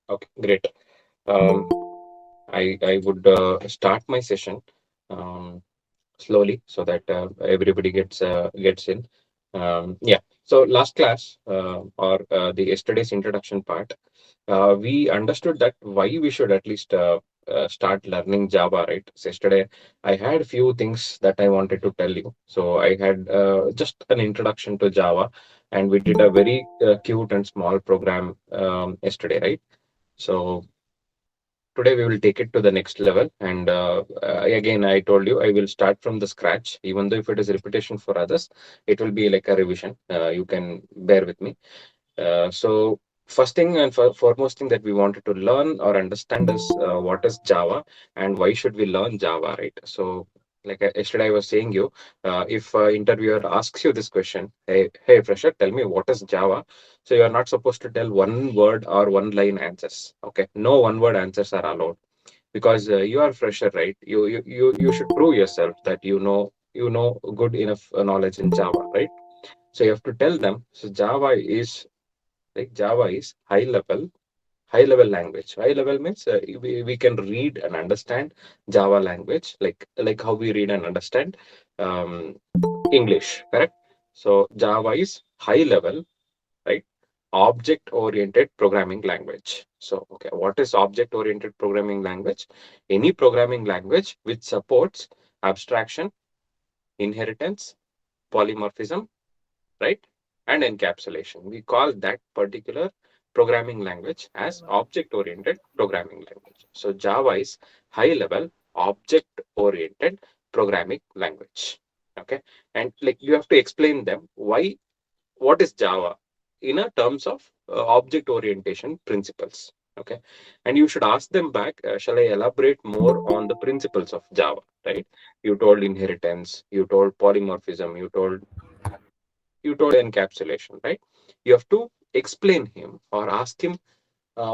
Okay, great. Um, I would start my session um, slowly so that everybody gets in. Yeah. So last class or the yesterday's introduction part, we understood that why we should at least start learning Java, right? So yesterday I had a few things that I wanted to tell you. So I had just an introduction to Java, and we did a very cute and small program yesterday, right? So today we will take it to the next level. And again, I told you I will start from the scratch. Even though if it is repetition for others, it will be like a revision. You can bear with me. So first thing and foremost thing that we wanted to learn or understand is what is Java and why should we learn Java, right? So like yesterday I was saying you, if interviewer asks you this question, hey fresher, tell me what is Java. So you are not supposed to tell one word or one line answers. Okay, no one word answers are allowed because you are fresher, right? You should prove yourself that you know good enough knowledge in Java, right? So you have to tell them. So Java is high level language. High level means we can read and understand Java language like how we read and understand um, English, correct? So Java is high level, right? Object oriented programming language. So okay, what is object oriented programming language? Any programming language which supports abstraction, inheritance, polymorphism, right? And encapsulation. We call that particular programming language as object-oriented programming language. So Java is high-level object-oriented programming language. Okay, and like you have to explain them why what is Java in a terms of object orientation principles. Okay, and you should ask them back. Shall I elaborate more on the principles of Java? Right? You told inheritance. You told polymorphism. You told encapsulation, right? You have to explain him or ask him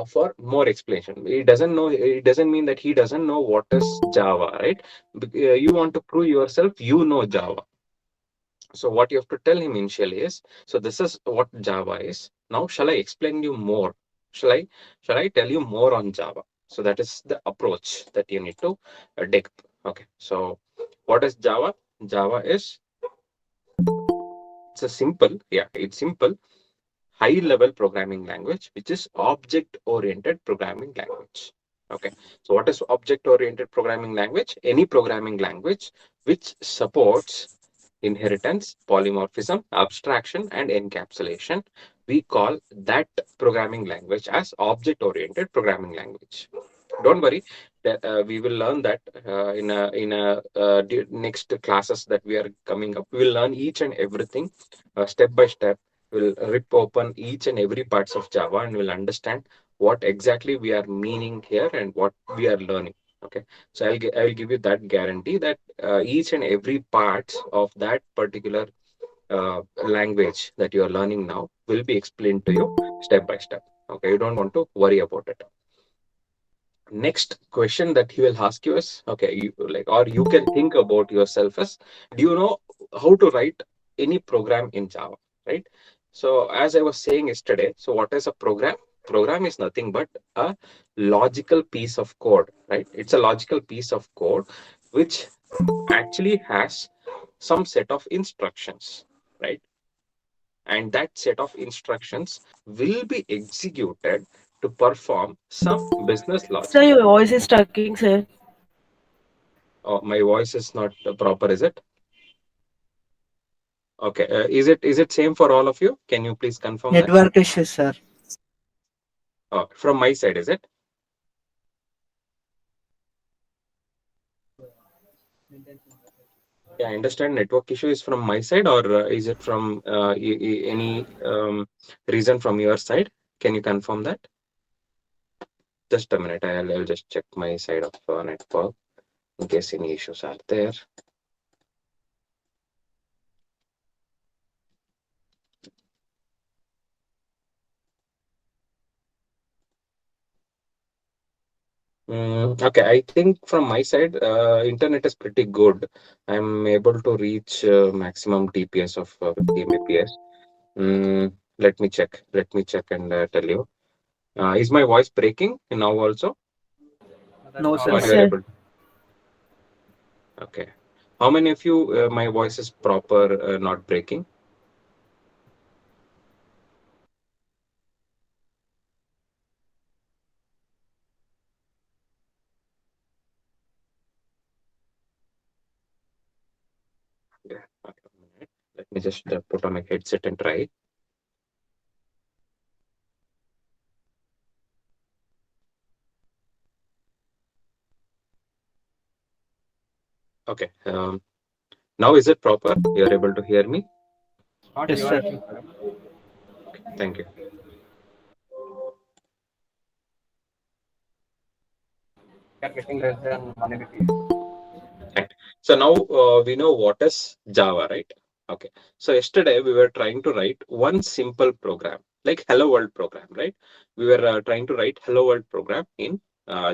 for more explanation. He doesn't know. It doesn't mean that he doesn't know what is Java, right? You want to prove yourself. You know Java. So what you have to tell him initially is, so this is what Java is. Now, shall I explain you more? Shall I shall I tell you more on Java? So that is the approach that you need to take. Okay. So what is Java? Java is it's a simple, yeah, it's simple high level programming language, which is object oriented programming language. Okay. So what is object oriented programming language? Any programming language which supports inheritance, polymorphism, abstraction, and encapsulation. We call that programming language as object oriented programming language. Don't worry, that we will learn that in next classes that we are coming up. We will learn each and everything step by step. We'll rip open each and every parts of Java and we'll understand what exactly we are meaning here and what we are learning. Okay, so I will give you that guarantee that each and every part of that particular language that you are learning now will be explained to you step by step. Okay, you don't want to worry about it. Next question that he will ask you is, okay, you like, or you can think about yourself as, do you know how to write any program in Java, right? So as I was saying yesterday, so what is a program? Program is nothing but a logical piece of code, right? It's a logical piece of code which actually has some set of instructions, right? And that set of instructions will be executed to perform some business Sir, logic. your voice is stucking, sir. Oh, my voice is not proper, is it? Okay. Is it same for all of you? Can you please confirm that? Network issues, sir. Oh, from my side, is it? Yeah, I understand network issue is from my side, or is it from any reason from your side? Can you confirm that? Just a minute. I'll just check my side of network in case any issues are there. Okay, I think from my side, internet is pretty good. I'm able to reach maximum TPS of 50 Mbps. Let me check. Let me check and tell you. Is my voice breaking now also, No, sir. Yes, or you are sir. able? Okay. How many of you, my voice is proper, not breaking? Yeah. Okay, 1 minute. Let me just put on my headset and try. Okay. Now is it proper? You are able to hear me? Yes, sir. Thank you. Right. So now we know what is Java, right? Okay. So yesterday we were trying to write one simple program, like Hello World program, right? We were trying to write Hello World program in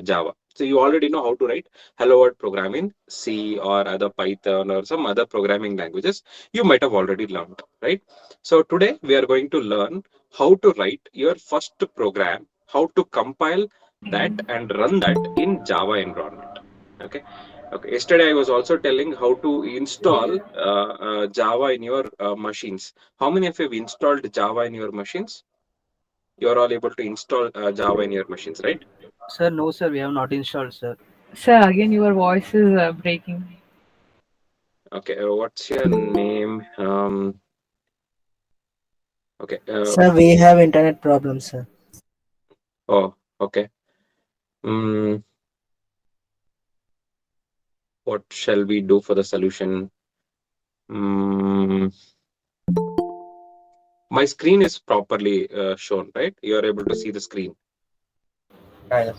Java. So you already know how to write Hello World program in C or other Python or some other programming languages. You might have already learned, right? So today we are going to learn how to write your first program, how to compile that and run that in Java environment. Okay. Okay. Yesterday I was also telling how to install Java in your machines. How many of you have installed Java in your machines? You are all able to install Java in your machines, right? Sir, no, sir. We have not installed, sir. Sir, again your voice is breaking. Okay. What's your name? Okay. Sir, we have internet problems, sir. Oh, okay. Mm, what shall we do for the solution? Mm, my screen is properly shown, right? You are able to see the screen. Okay.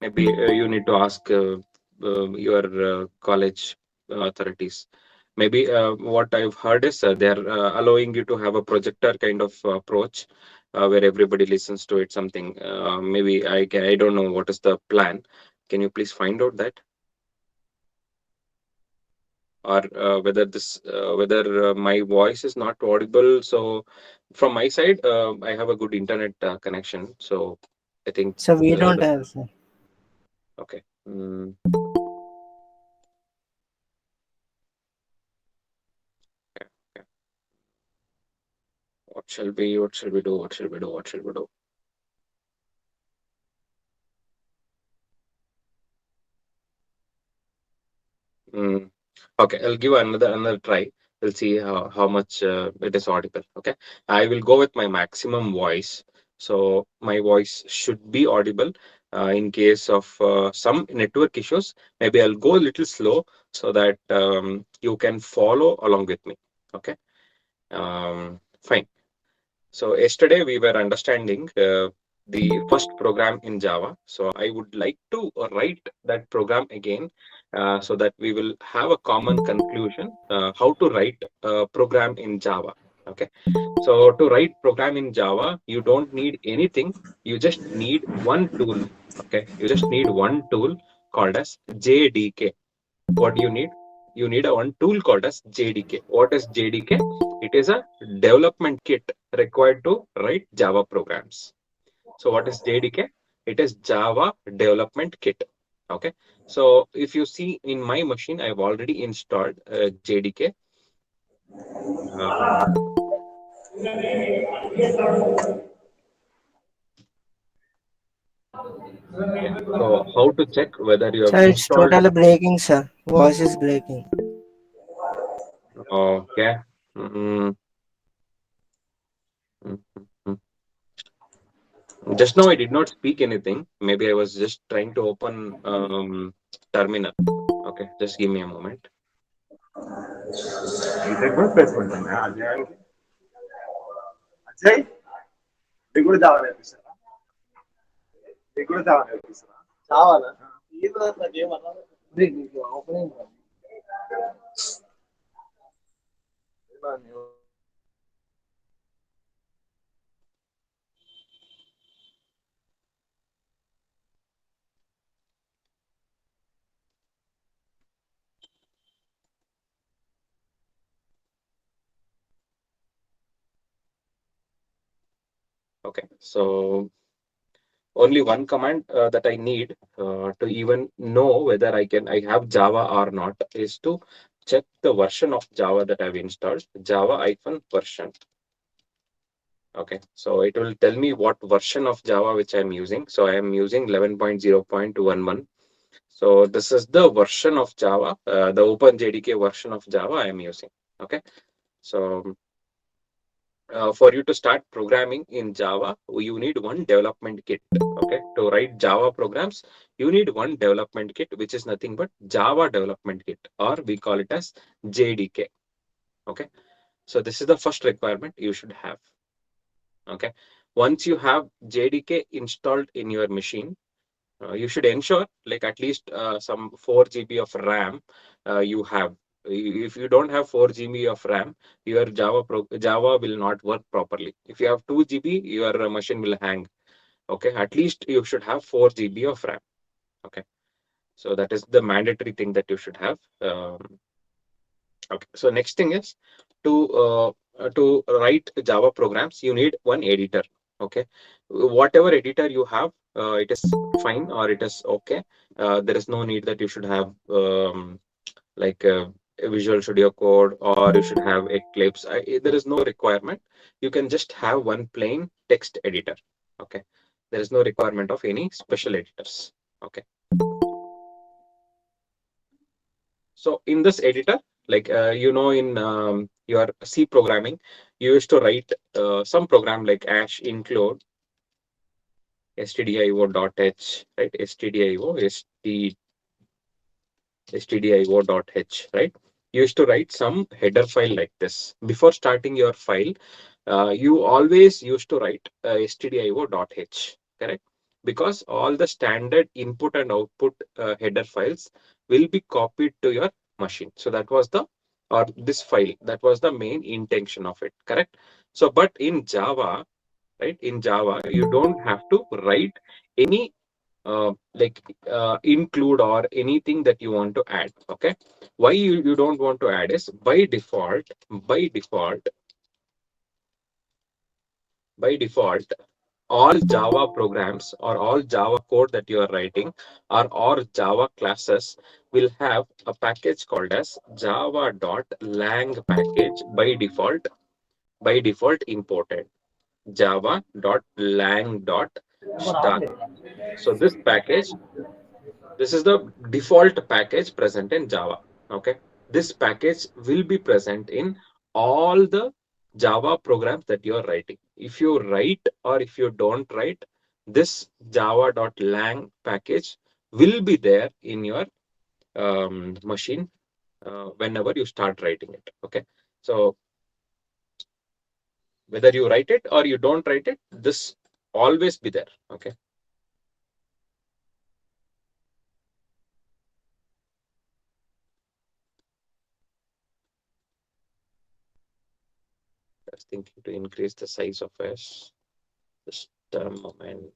Maybe you need to ask your college authorities. Maybe what I've heard is they're allowing you to have a projector kind of approach where everybody listens to it. Something maybe I don't know what is the plan. Can you please find out that, or whether my voice is not audible? So from my side, I have a good internet connection. So I think So we don't the have, sir. okay. Mm, okay. Okay. What shall we? What shall we do? What shall we do? What shall we do? Mm. Okay, I'll give another try. We'll see how much it is audible. Okay, I will go with my maximum voice. So my voice should be audible. In case of some network issues, maybe I'll go a little slow so that you can follow along with me. Okay, fine. So yesterday we were understanding the first program in Java. So I would like to write that program again so that we will have a common conclusion how to write a program in Java. Okay. So to write program in Java, you don't need anything. You just need one tool. Okay. You just need one tool called as JDK. What do you need? You need a one tool called as JDK. What is JDK? It is a development kit required to write Java programs. So what is JDK? It is Java Development Kit. Okay. So if you see in my machine, I've already installed JDK. Um, yeah. So how to check whether you have Sir, it's installed? totally breaking, sir. Voice is breaking. Okay. Mm, mm, mm, mm. Just now I did not speak anything. Maybe I was just trying to open terminal. Okay, just give me a moment. ఇంతకు కూడా పెట్టుకుంటాను అజయానికి అజయ్ ఇది కూడా Java నేర్పిస్తారా ఇది కూడా Java నేర్పిస్తారా చావాలా ఇది నాకేమన్నా opening Okay, so only one command that I need to even know whether I have Java or not is to check the version of Java that I've installed, Java-version. Okay, so it will tell me what version of Java which I'm using. So I am using 11.0.11. So this is the version of Java, the OpenJDK version of Java I am using. Okay, so for you to start programming in Java, you need one development kit. Okay, to write Java programs, you need one development kit, which is nothing but Java development kit, or we call it as JDK. Okay, so this is the first requirement you should have. Okay, once you have JDK installed in your machine, you should ensure like at least some 4 GB of RAM you have. If you don't have 4 GB of RAM, your Java will not work properly. If you have 2 GB, your machine will hang. Okay, at least you should have 4 GB of RAM. Okay, so that is the mandatory thing that you should have. Okay, so next thing is to write Java programs, you need one editor. Okay, whatever editor you have, it is fine or it is okay. There is no need that you should have like a Visual Studio Code or you should have Eclipse. There is no requirement. You can just have one plain text editor. Okay, there is no requirement of any special editors. Okay. So in this editor, like in your C programming, you used to write some program like ash include stdio.h, right? Stdio.h, right? You used to write some header file like this. Before starting your file, you always used to write stdio.h, correct? Because all the standard input and output header files will be copied to your machine. So that was or this file, that was the main intention of it, correct? So, but in Java, right, in Java, you don't have to write any like include or anything that you want to add. Okay, why you don't want to add is by default all Java programs or all Java code that you are writing or all Java classes will have a package called as java.lang package by default imported java.lang.star. So this is the default package present in Java. Okay, this package will be present in all the Java programs that you are writing. If you write or if you don't write, this java.lang package will be there in your machine whenever you start writing it. Okay, so whether you write it or you don't write it, this always be there. Okay, just thinking to increase the size of S. Just a moment.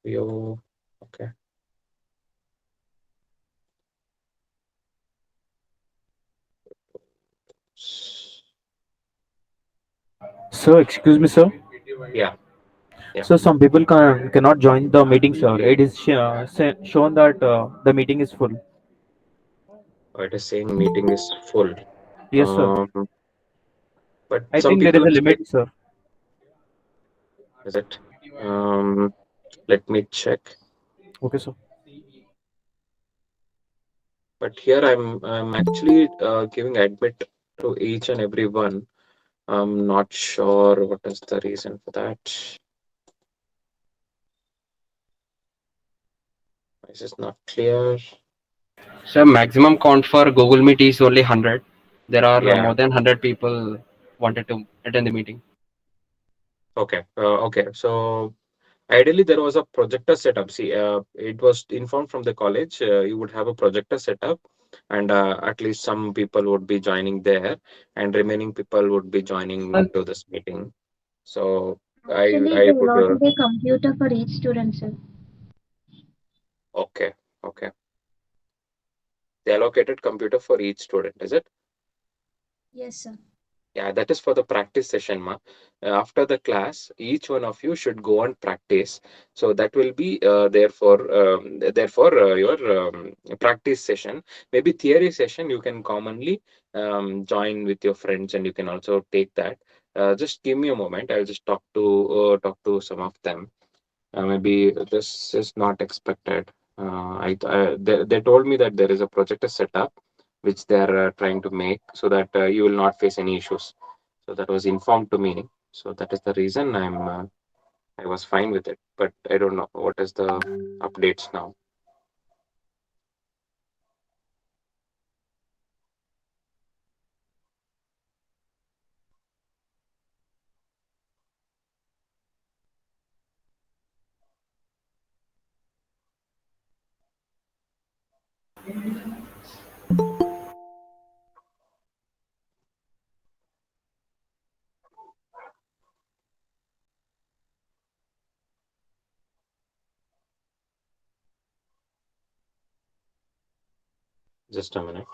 View. Okay. So, excuse me, sir. Yeah, yeah. So, some people cannot join the meeting, sir. It is shown that the meeting is full. It is saying meeting is full. Yes, sir. Um, but I some think there people is a are saying, limit, sir. is it? Um, Let me check. Okay, sir. But here I'm actually giving admit to each and every one. I'm not sure what is the reason for that. This is not clear. So maximum count for Google Meet is only 100. There are Yeah. more than 100 people wanted to attend the meeting. Okay. Okay. So ideally, there was a projector setup. See, it was informed from the college. You would have a projector setup, and at least some people would be joining there, and remaining people would be joining to this meeting. So I Actually, I they put allotted a computer for each student, sir. okay, okay. the allocated computer for each student, is it? Yes, sir. Yeah, that is for the practice session, ma. After the class, each one of you should go and practice. So that will be there for your practice session. Maybe theory session you can commonly join with your friends, and you can also take that. Just give me a moment. I'll just talk to some of them. Maybe this is not expected. They told me that there is a projector setup which they are trying to make so that you will not face any issues. So that was informed to me. So that is the reason I was fine with it. But I don't know what is the updates now. Just a minute.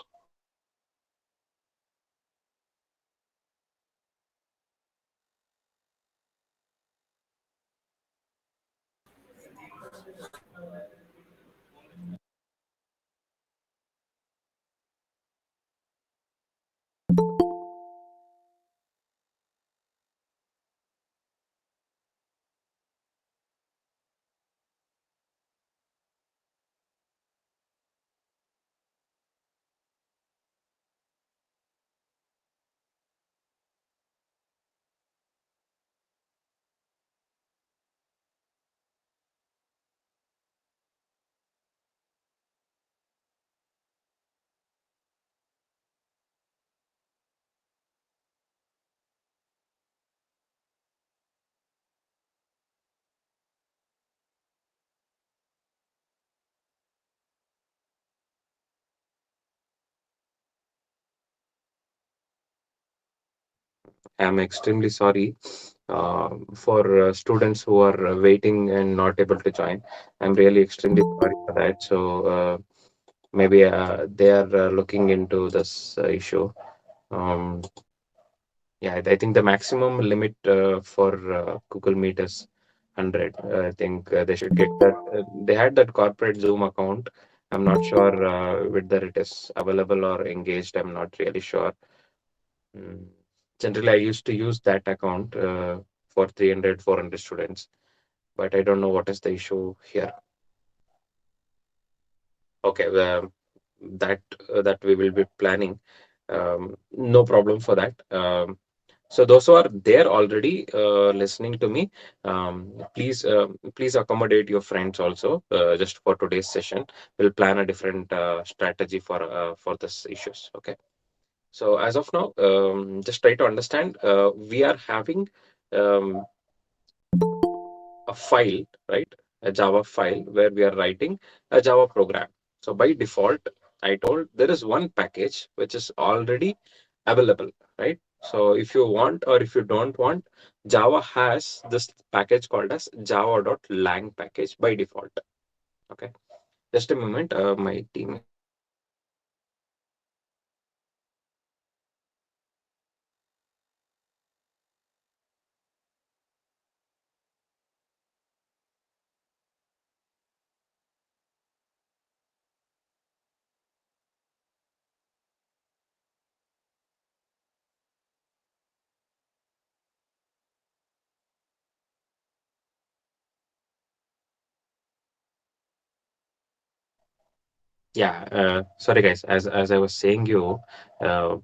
I'm extremely sorry for students who are waiting and not able to join. I'm really extremely sorry for that. So maybe they are looking into this issue. Um, yeah, I think the maximum limit for Google Meet is 100. I think they should get that. They had that corporate Zoom account. I'm not sure whether it is available or engaged. I'm not really sure. Mm. Generally, I used to use that account for 300, 400 students, but I don't know what is the issue here. Okay, that we will be planning. No problem for that. So those who are there already listening to me, please accommodate your friends also. Just for today's session, we'll plan a different strategy for this issues. Okay. So as of now, just try to understand. We are having um, a file, right? A Java file where we are writing a Java program. So by default, I told there is one package which is already available, right? So if you want or if you don't want, Java has this package called as java.lang package by default. Okay. Just a moment. My team is yeah. Sorry guys. As I was saying you, uh,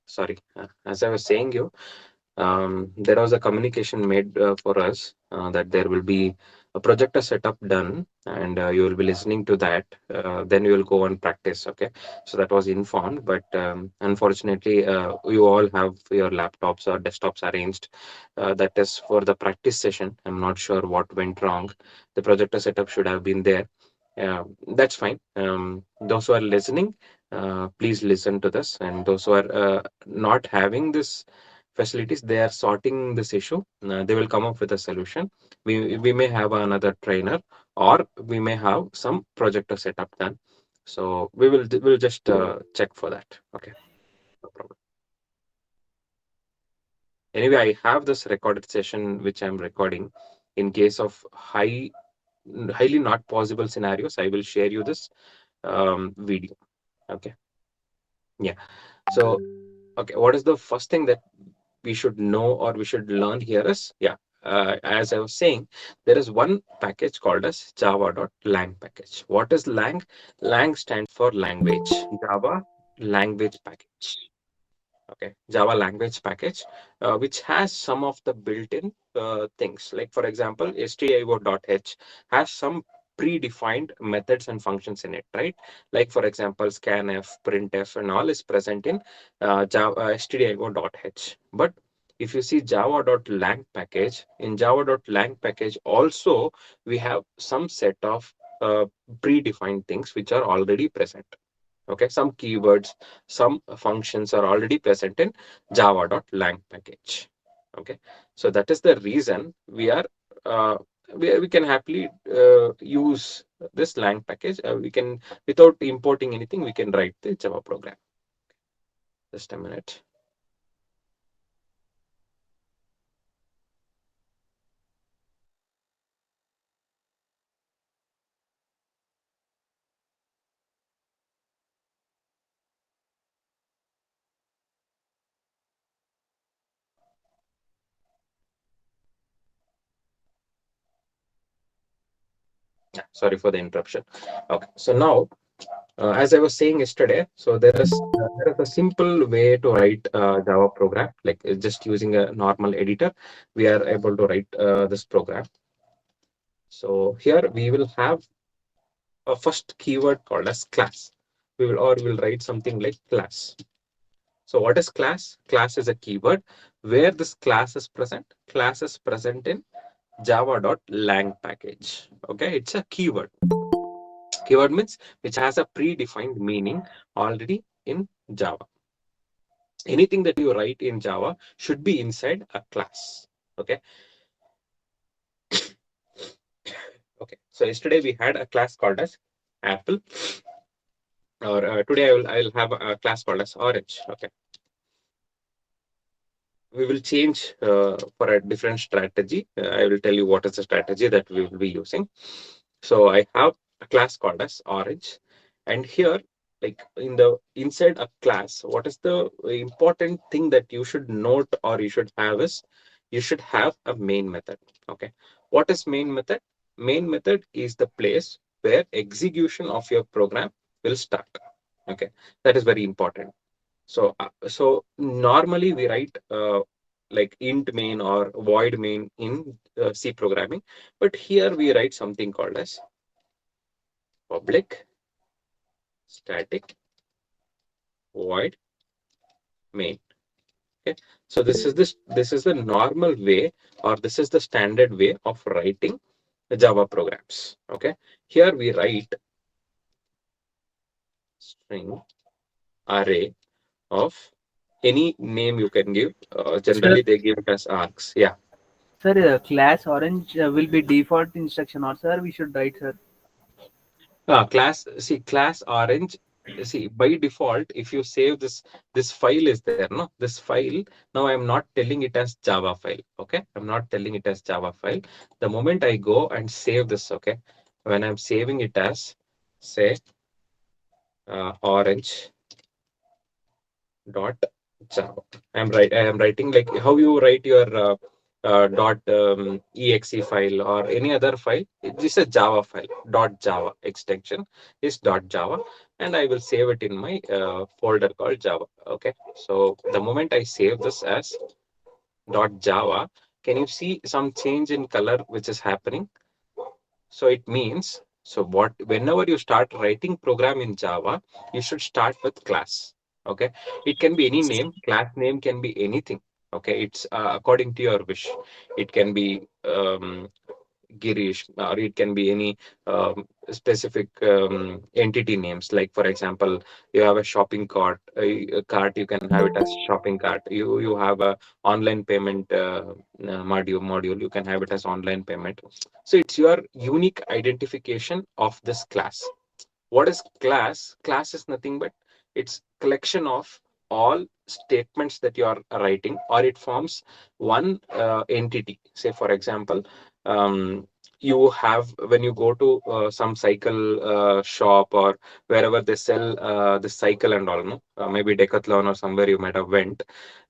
sorry. As I was saying you. There was a communication made for us that there will be a projector setup done, and you will be listening to that. Then you will go and practice. Okay, so that was informed, but unfortunately, you all have your laptops or desktops arranged. That is for the practice session. I'm not sure what went wrong. The projector setup should have been there. That's fine. Those who are listening, please listen to this, and those who are not having this facilities, they are sorting this issue. They will come up with a solution. We may have another trainer, or we may have some projector setup done. So we'll just check for that. Okay, no problem. Anyway, I have this recorded session which I'm recording. In case of highly not possible scenarios, I will share you this video. Okay, yeah. So okay, what is the first thing that we should know or we should learn here is, yeah, as I was saying, there is one package called as java.lang package. What is lang? Lang stands for language. Java language package. Okay, Java language package, which has some of the built-in things. Like for example, stdio.h has some predefined methods and functions in it, right? Like for example, scanf, printf, and all is present in Java stdio.h. But if you see java.lang package, in java.lang package also we have some set of predefined things which are already present. Okay, some keywords, some functions are already present in java.lang package. Okay, so that is the reason uh, we can happily use this lang package. We can, without importing anything, we can write the Java program. Just a minute. Yeah, sorry for the interruption. Okay, so now, as I was saying yesterday, so there is a simple way to write a Java program, like just using a normal editor. We are able to write this program. So here we will have a first keyword called as class. We'll write something like class. So what is class? Class is a keyword. Where this class is present? Class is present in java.lang package. Okay, it's a keyword. Keyword means which has a predefined meaning already in Java. Anything that you write in Java should be inside a class. Okay. Okay. So yesterday we had a class called as Apple, or today I'll have a class called as Orange. Okay. We will change for a different strategy. I will tell you what is the strategy that we will be using. So I have a class called as Orange, and here, like in the inside a class, what is the important thing that you should note or you should have is you should have a main method. Okay, what is main method? Main method is the place where execution of your program will start. Okay, that is very important. So normally we write like int main or void main in C programming, but here we write something called as public static void main. Okay, so this is the normal way, or this is the standard way of writing the Java programs. Okay, here we write string array of any name you can give. Sir, Generally, they give it as args. Yeah. class orange will be default instruction, or sir, we should write, sir. Class orange. See, by default, if you save this file is there, no? This file, now I'm not telling it as Java file. Okay, I'm not telling it as Java file. The moment I go and save this, okay, when I'm saving it as, say, orange dot Java. I am writing like how you write your dot exe file or any other file. This is a Java file. Dot Java extension is dot Java, and I will save it in my folder called Java. Okay. So the moment I save this as dot Java, can you see some change in color which is happening? So it means, so what, whenever you start writing program in Java, you should start with class. Okay. It can be any name, class name can be anything. Okay. It's according to your wish. It can be Girish, or it can be any specific entity names. Like for example, you have a shopping cart, you can have it as shopping cart. You have a online payment module, you can have it as online payment. So it's your unique identification of this class. What is class? Class is nothing but it's collection of all statements that you are writing, or it forms one entity. Say for example, you have, when you go to some cycle shop, or wherever they sell the cycle and all, no, maybe Decathlon or somewhere you might have went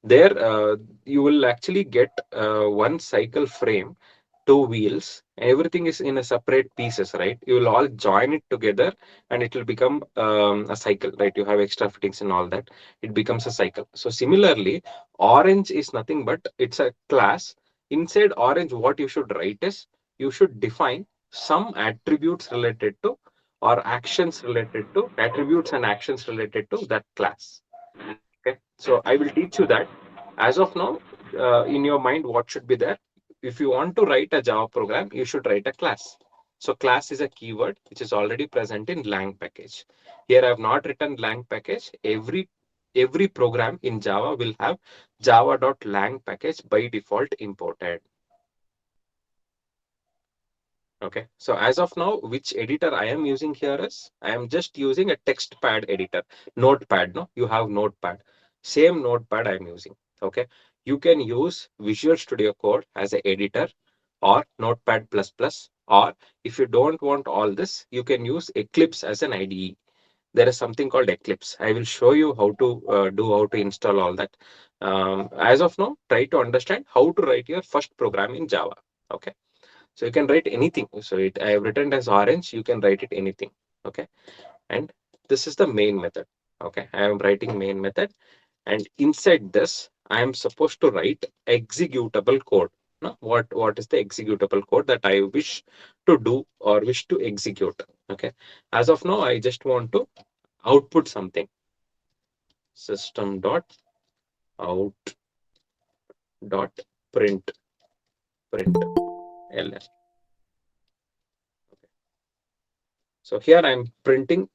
there, you will actually get one cycle frame, two wheels, everything is in a separate pieces, right? You will all join it together and it will become a cycle, right? You have extra fittings and all that, it becomes a cycle. So similarly, orange is nothing but it's a class. Inside orange, what you should write is you should define some attributes related to, or actions related to, attributes and actions related to that class. Okay, so I will teach you that. As of now, in your mind, what should be there? If you want to write a Java program, you should write a class. So class is a keyword which is already present in lang package. Here I have not written lang package. Every program in Java will have java.lang package by default imported. Okay, so as of now, which editor I am using here is, I am just using a text pad editor, notepad. No, you have notepad, same notepad I am using. Okay, you can use Visual Studio Code as an editor, or Notepad++, or if you don't want all this, you can use Eclipse as an IDE. There is something called Eclipse. I will show you how to how to install all that. As of now, try to understand how to write your first program in Java. Okay. So you can write anything. So I have written as orange, you can write it anything. Okay. And this is the main method. Okay. I am writing main method. And inside this, I am supposed to write executable code. Now, what is the executable code that I wish to do or wish to execute? Okay. As of now, I just want to output something. System dot out dot print ln. So here I'm printing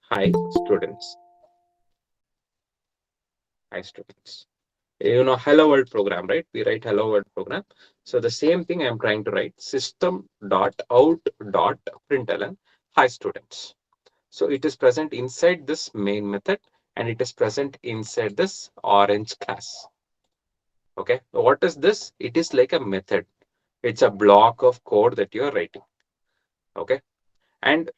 hi students. Hi students. You know, hello world program, right? We write hello world program. So the same thing I'm trying to write system dot out dot println hi students. So it is present inside this main method, and it is present inside this orange class. Okay. What is this? It is like a method. It's a block of code that you are writing. Okay. And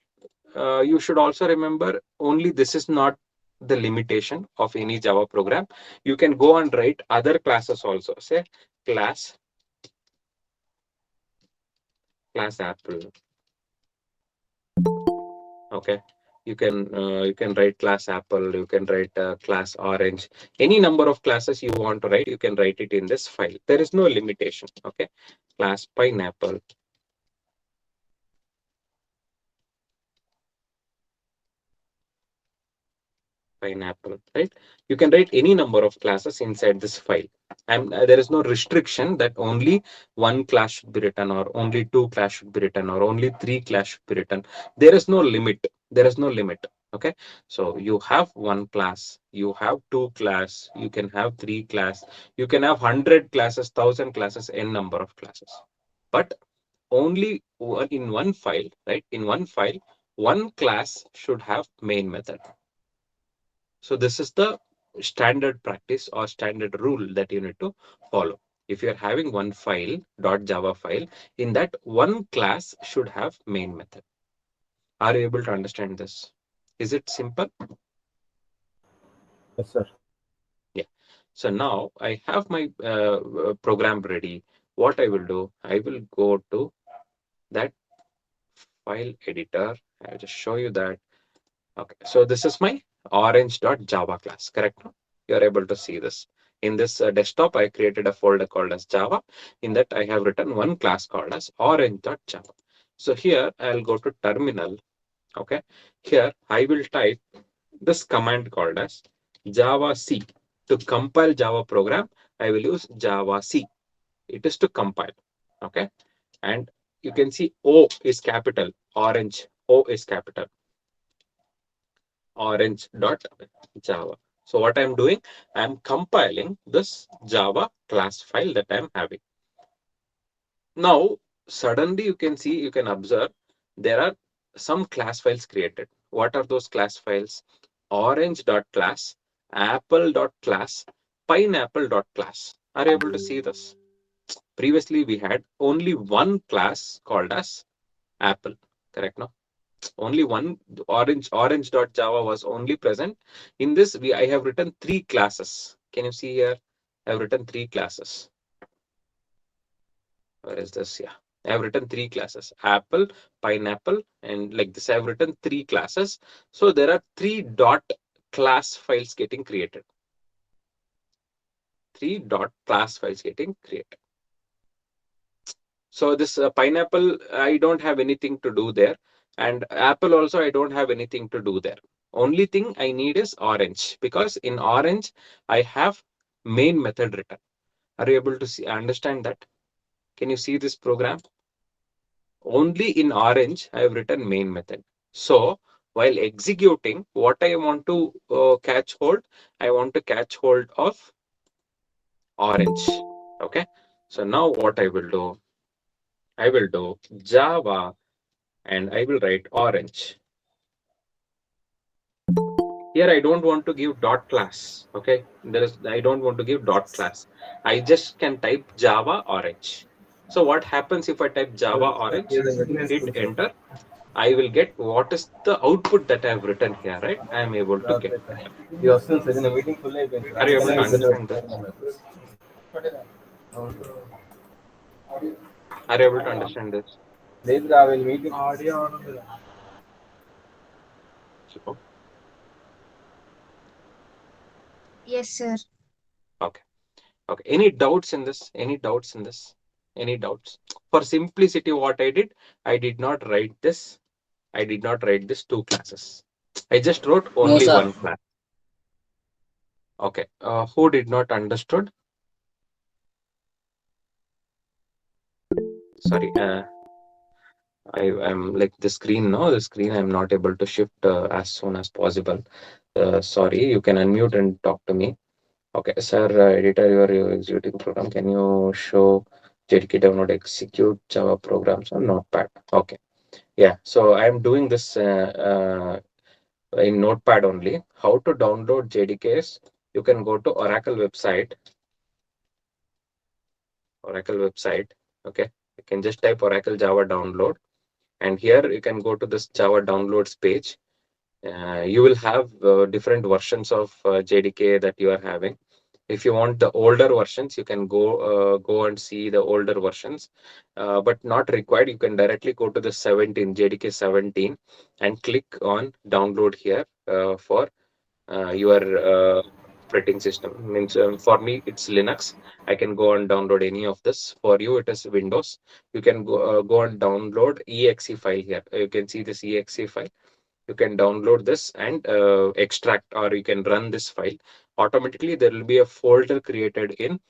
you should also remember, only this is not the limitation of any Java program. You can go and write other classes also. Say class apple. Okay, you can write class apple, you can write class orange, any number of classes you want to write, you can write it in this file. There is no limitation. Okay, class pineapple. Pineapple, right? You can write any number of classes inside this file, and there is no restriction that only one class should be written, or only two class should be written, or only three class should be written. There is no limit. There is no limit. Okay, so you have one class, you have two class, you can have three class, you can have 100 classes, 1,000 classes, n number of classes, but only in one file, right? In one file, one class should have main method. So this is the standard practice or standard rule that you need to follow. If you're having one file, .java file, in that one class should have main method. Are you able to understand this? Is it simple? Yes, sir. Yeah. So now I have my program ready. What I will do, I will go to that file editor. I'll just show you that. Okay, so this is my orange.java class, correct? You're able to see this. In this desktop, I created a folder called as Java. In that, I have written one class called as orange.java. So here, I'll go to terminal. Okay, here I will type this command called as Java C. To compile Java program, I will use Java C. It is to compile. Okay, and you can see O is capital, orange. O is capital, orange.java. So what I'm doing, I'm compiling this Java class file that I'm having. Now, suddenly you can see, you can observe there are some class files created. What are those class files? Orange.class, apple.class, pineapple.class. Are you able to see this? Previously, we had only one class called as apple, correct? No, only one orange.java was only present. In this, I have written three classes. Can you see here? I've written three classes. Where is this? Yeah, I have written three classes: apple, pineapple, and like this. I have written three classes. So there are three dot class files getting created. Three dot class files getting created. So this pineapple, I don't have anything to do there, and apple also I don't have anything to do there. Only thing I need is orange, because in orange I have main method written. Are you able to see, understand that? Can you see this program? Only in orange I have written main method. So while executing, what I want to catch hold, I want to catch hold of orange. Okay. So now what I will do, I will do Java and I will write orange. Here I don't want to give dot class. Okay. I don't want to give dot class. I just can type Java orange. So what happens if I type Java orange, hit enter, I will get what is the output that I have written here, right? I am able to get that. Are you able to understand this? Are you able to understand this? So, Yes, sir. okay. Okay. Any doubts in this? Any doubts in this? Any doubts? For simplicity, what I did not write this. I did not write this two classes. I just wrote No, only sir. one class. Okay. Who did not understood? Sorry. I am like the screen. No, the screen. I'm not able to shift as soon as possible. Sorry. You can unmute and talk to me. Okay, sir. Editor, your executing program. Can you show JDK download execute Java programs on Notepad? Okay. Yeah. So I'm doing this in Notepad only. How to download JDKs? You can go to Oracle website. Oracle website. Okay, you can just type Oracle Java download, and here you can go to this Java downloads page. You will have different versions of JDK that you are having. If you want the older versions, you can go and see the older versions, but not required. You can directly go to the 17 JDK 17 and click on download here for your operating system. Means for me it's Linux. I can go and download any of this. For you it is Windows. You can go and download exe file here. You can see this exe file. You can download this and extract, or you can run this file. Automatically there will be a folder created in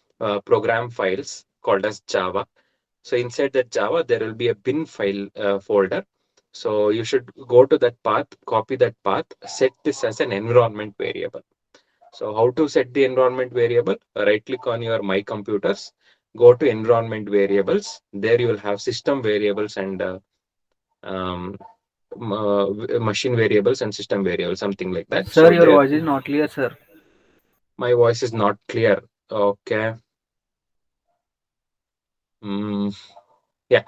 program files called as Java. So inside that Java, there will be a bin file folder. So you should go to that path, copy that path, set this as an environment variable. So how to set the environment variable? Right click on your My Computers, go to environment variables. There you will have system variables and um, machine variables and system variables, something like that. Sir, So your there, voice is not clear, sir. my voice is not clear. Okay. Mm, yeah.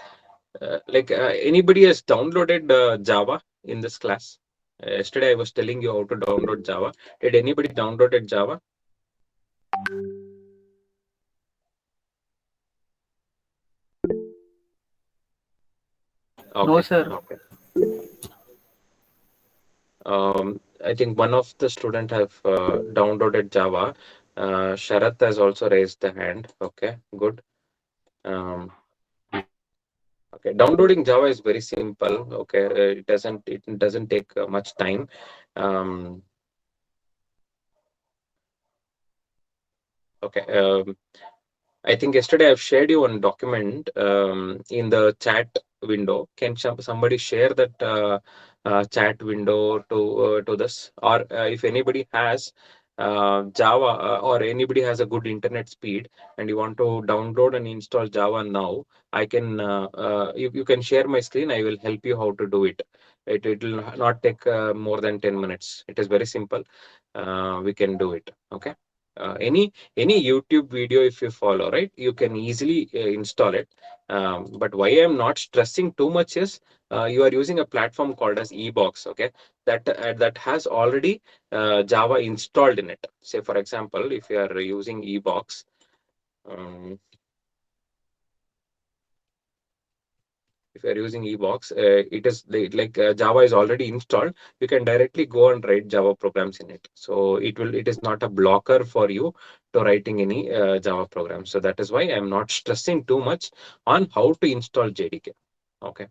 Anybody has downloaded Java in this class? Yesterday I was telling you how to download Java. Did anybody downloaded Java? No, Okay, sir. okay. I think one of the student have downloaded Java. Sharath has also raised the hand. Okay, good. Um, okay, downloading Java is very simple. Okay, it doesn't take much time. Um, okay. I think yesterday I've shared you one document in the chat window, can somebody share that chat window to this? Or if anybody has Java or anybody has a good internet speed and you want to download and install Java now, I can you can share my screen. I will help you how to do it. It will not take more than 10 minutes. It is very simple. We can do it. Okay. Any YouTube video, if you follow, right, you can easily install it. But why I'm not stressing too much is you are using a platform called as eBox. Okay, that has already Java installed in it. Say for example, if you are using eBox, um, if you're using eBox, it is like Java is already installed. You can directly go and write Java programs in it. So it is not a blocker for you to writing any Java programs. So that is why I'm not stressing too much on how to install JDK. Okay.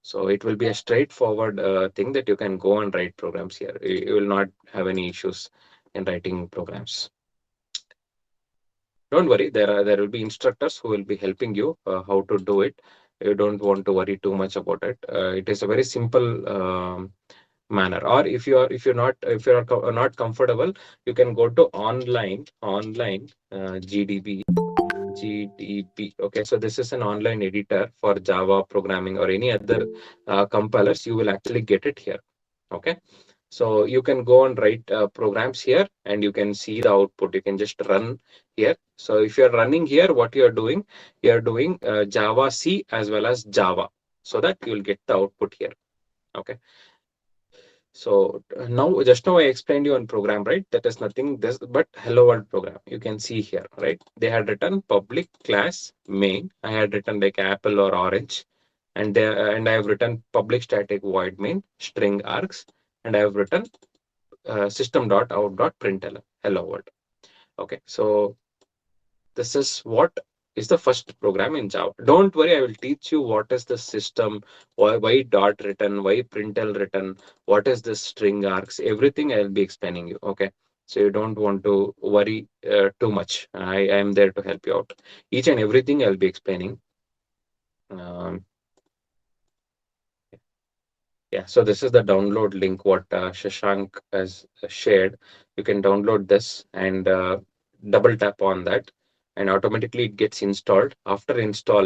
So it will be a straightforward thing that you can go and write programs here. You will not have any issues in writing programs. Don't worry, there will be instructors who will be helping you how to do it. You don't want to worry too much about it. It is a very simple manner. Or if you are not comfortable, you can go to online GDB. Okay, so this is an online editor for Java programming or any other compilers. You will actually get it here. Okay. So you can go and write programs here and you can see the output. You can just run here. So if you're running here, what you're doing Java C as well as Java, so that you'll get the output here. Okay. So just now I explained you on program, right? That is nothing this but hello world program. You can see here, right? They had written public class main. I had written like apple or orange, and I have written public static void main string args, and I have written system.out.println hello world. Okay, so this is what is the first program in Java. Don't worry, I will teach you what is the system, why dot written, why println written, what is this string args, everything I will be explaining you. Okay, so you don't want to worry too much. I am there to help you out. Each and everything I'll be explaining. Um, Yeah, so this is the download link what Shashank has shared. You can download this and double tap on that, and automatically it gets installed. After you install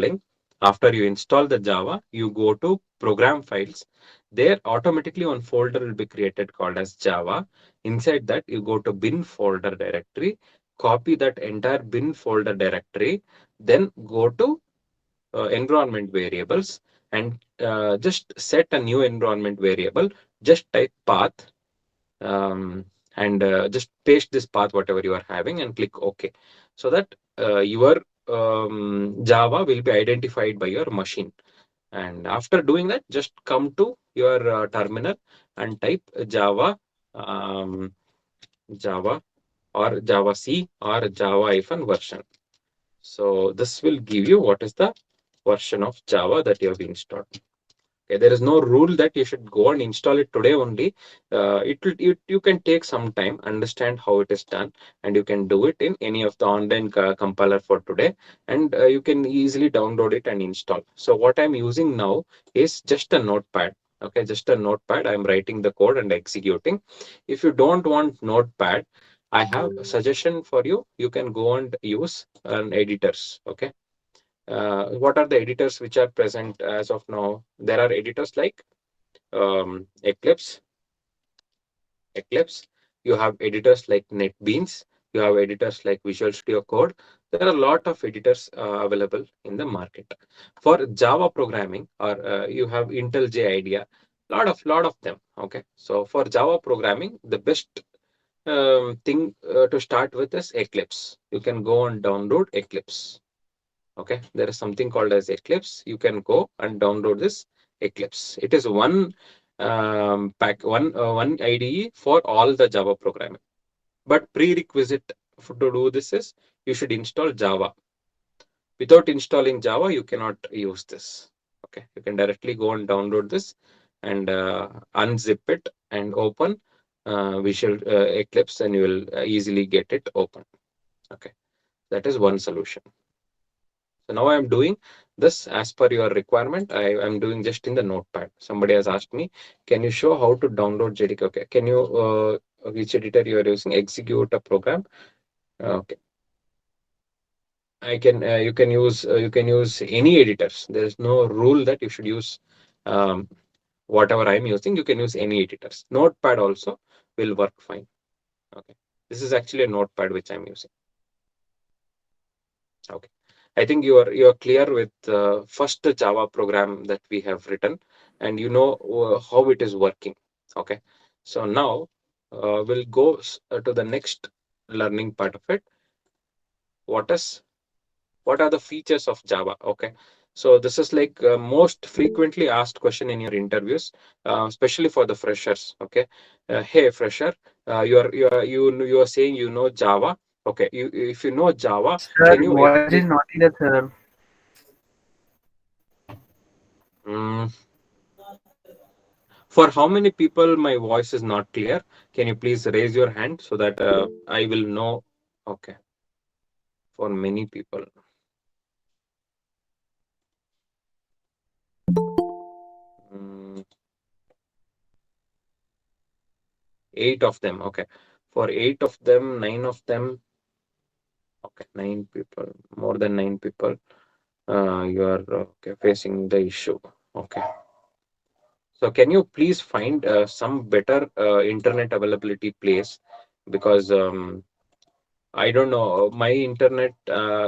the Java, you go to program files. There automatically one folder will be created called as Java. Inside that, you go to bin folder directory, copy that entire bin folder directory, then go to environment variables and just set a new environment variable. Just type path and just paste this path whatever you are having and click OK, so that your Java will be identified by your machine. And after doing that, just come to your terminal and type um, Java or Java C or Java-version. So this will give you what is the version of Java that you have installed. Okay, there is no rule that you should go and install it today only. You can take some time, understand how it is done, and you can do it in any of the online compiler for today, and you can easily download it and install. So what I'm using now is just a notepad. Okay, just a notepad. I'm writing the code and executing. If you don't want notepad, I have a suggestion for you. You can go and use an editors. Okay, what are the editors which are present as of now? There are editors like Eclipse. You have editors like NetBeans. You have editors like Visual Studio Code. There are a lot of editors available in the market. For Java programming, or you have IntelliJ IDEA, lot of them. Okay, so for Java programming, the best thing to start with is Eclipse. You can go and download Eclipse. Okay, there is something called as Eclipse. You can go and download this Eclipse. It is one one IDE for all the Java programming. But prerequisite to do this is you should install Java. Without installing Java, you cannot use this. Okay, you can directly go and download this and unzip it and open Visual Eclipse, and you will easily get it open. Okay, that is one solution. So now I am doing this as per your requirement. I am doing just in the notepad. Somebody has asked me, can you show how to download JDK? Okay. Can you, which editor you are using? Execute a program. Okay. You can use any editors. There is no rule that you should use um, whatever I'm using. You can use any editors. Notepad also will work fine. Okay. This is actually a notepad which I'm using. Okay. I think you are clear with the first Java program that we have written, and you know how it is working. Okay. So now we'll go to the next learning part of it. What is what are the features of Java? Okay. So this is like most frequently asked question in your interviews, especially for the freshers. Okay. Hey fresher, you are saying you know Java. Okay. If you know Java, Sir, can your you voice is explain? not clear, sir. Mm, for how many people my voice is not clear? Can you please raise your hand so that I will know? Okay. For many people. Mm, 8 of them. Okay. For 8 of them, 9 of them. Okay. 9 people. More than 9 people. You are okay, facing the issue. Okay. So can you please find some better internet availability place because I don't know my internet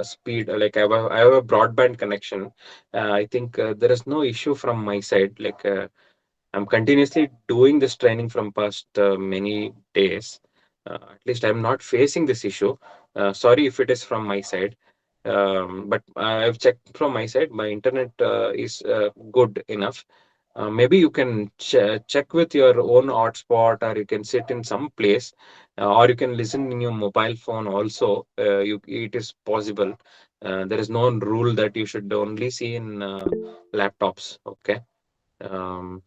speed. Like I have a broadband connection. I think there is no issue from my side. Like I'm continuously doing this training from past many days. At least I'm not facing this issue. Sorry if it is from my side. But I've checked from my side. My internet is good enough. Maybe you can check with your own hotspot, or you can sit in some place, or you can listen in your mobile phone also. It is possible. There is no rule that you should only see in laptops. Okay. Um,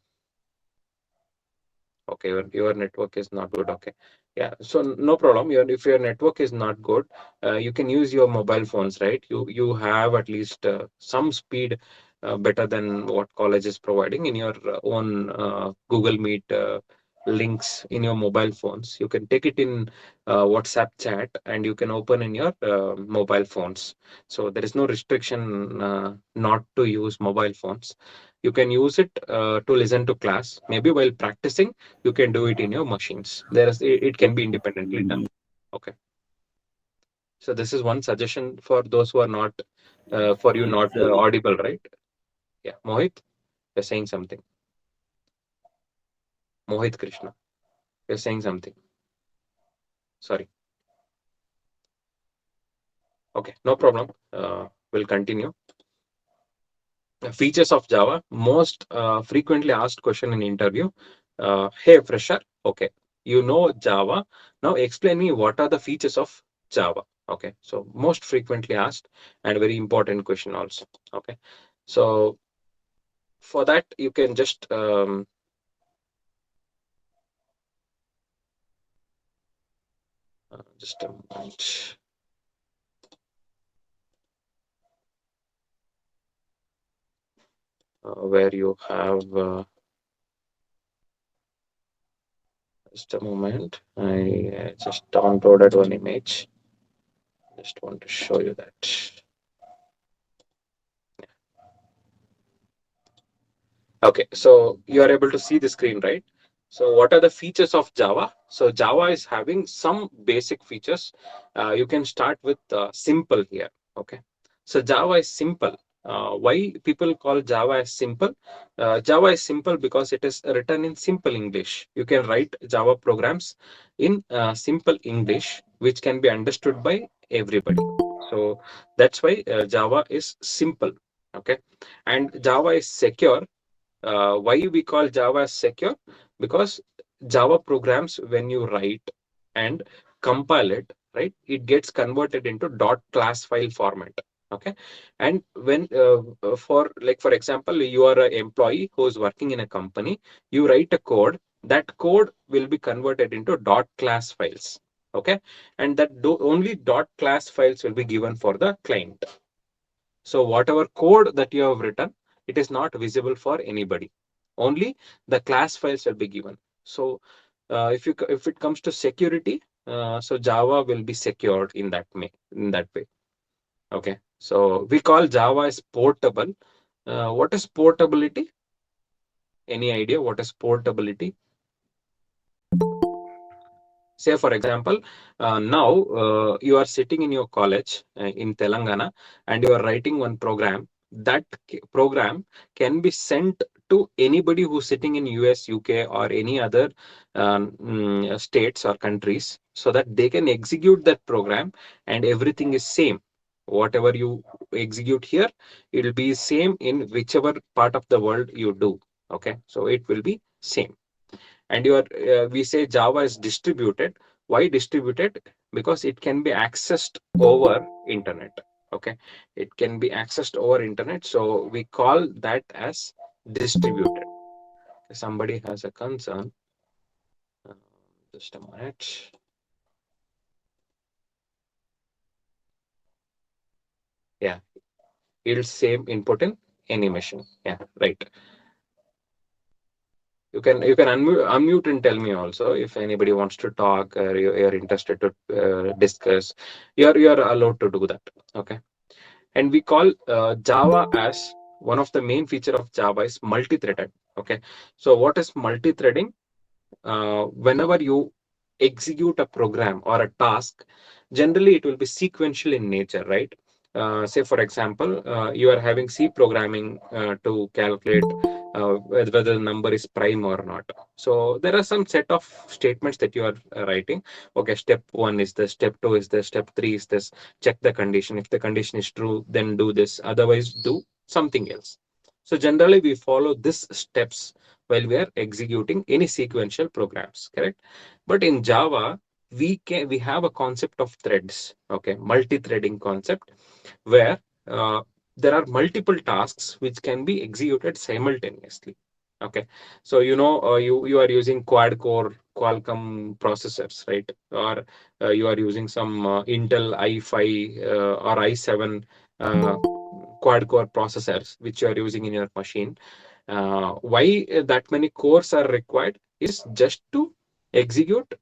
Okay, your network is not good. Okay. Yeah. So no problem. If your network is not good, you can use your mobile phones, right? You have at least some speed better than what college is providing in your own Google Meet links in your mobile phones. You can take it in WhatsApp chat and you can open in your mobile phones. So there is no restriction not to use mobile phones. You can use it to listen to class. Maybe while practicing you can do it in your machines. It can be independently done. Okay. So this is one suggestion for those who are not for you Yes, not sir. audible, right? Yeah. Mohit, you're saying something. Mohit Krishna, you're saying something. Sorry. Okay, no problem. We'll continue. Features of Java, most frequently asked question in interview. Hey fresher, okay, you know Java. Now explain me what are the features of Java. Okay, so most frequently asked and very important question also. Okay, so for that you can just just a moment, where you have just a moment. I just downloaded one image. Just want to show you that. Okay, so you are able to see the screen, right? So what are the features of Java? So Java is having some basic features. You can start with simple here. Okay, so Java is simple. Why people call Java as simple? Java is simple because it is written in simple English. You can write Java programs in simple English, which can be understood by everybody. So that's why Java is simple. Okay, and Java is secure. Why we call Java secure? Because Java programs, when you write and compile it, right, it gets converted into .class file format. Okay, and when for example, you are an employee who is working in a company, you write a code. That code will be converted into .class files. Okay, and that only .class files will be given for the client. So whatever code that you have written, it is not visible for anybody. Only the class files will be given. So if it comes to security, so Java will be secured in that way. Okay. So we call Java as portable. What is portability? Any idea what is portability? Say, for example, now you are sitting in your college in Telangana and you are writing one program. That program can be sent to anybody who's sitting in US, UK, or any other states or countries, so that they can execute that program and everything is same. Whatever you execute here, it will be same in whichever part of the world you do. Okay, so it will be same. And we say Java is distributed. Why distributed? Because it can be accessed over internet. Okay, it can be accessed over internet, so we call that as distributed. Somebody has a concern. Uh, just a minute. Yeah, it'll save input in any machine. Yeah, right. You can unmute and tell me also if anybody wants to talk or you're interested to discuss. You're allowed to do that. Okay. And we call Java as one of the main feature of Java is multi-threaded. Okay. So what is multi-threading? Whenever you execute a program or a task, generally it will be sequential in nature, right? Say, for example, you are having C programming to calculate whether the number is prime or not. So there are some set of statements that you are writing. Okay, step one is this, step two is this, step three is this. Check the condition. If the condition is true, then do this. Otherwise, do something else. So generally, we follow these steps while we are executing any sequential programs, correct? But in Java, we have a concept of threads, okay, multi-threading concept, where uh, there are multiple tasks which can be executed simultaneously. Okay, so you are using quad core Qualcomm processors, right? Or you are using some Intel i5 or i7 uh, quad core processors which you are using in your machine. Why that many cores are required is just to execute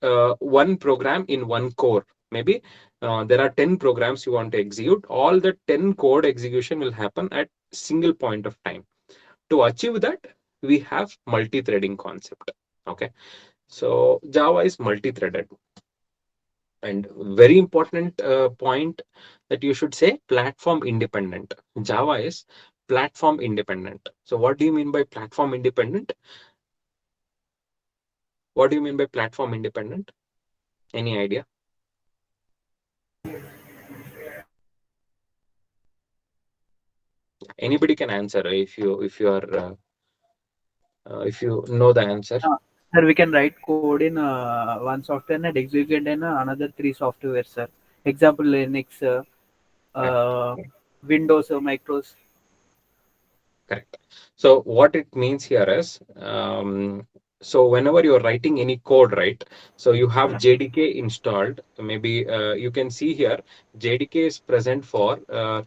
one program in one core. Maybe there are 10 programs you want to execute. All the 10 code execution will happen at single point of time. To achieve that, we have multi-threading concept. Okay, so Java is multi-threaded. And very important point that you should say, platform independent. Java is platform independent. So what do you mean by platform independent? What do you mean by platform independent? Any idea? Anybody can answer if you know the answer. Sir, we can write code in one software and execute in another three software, sir. Example, Linux, Correct. Windows, Micros. Correct. So what it means here is, so whenever you're writing any code, right? So you have JDK installed. Maybe you can see here, JDK is present for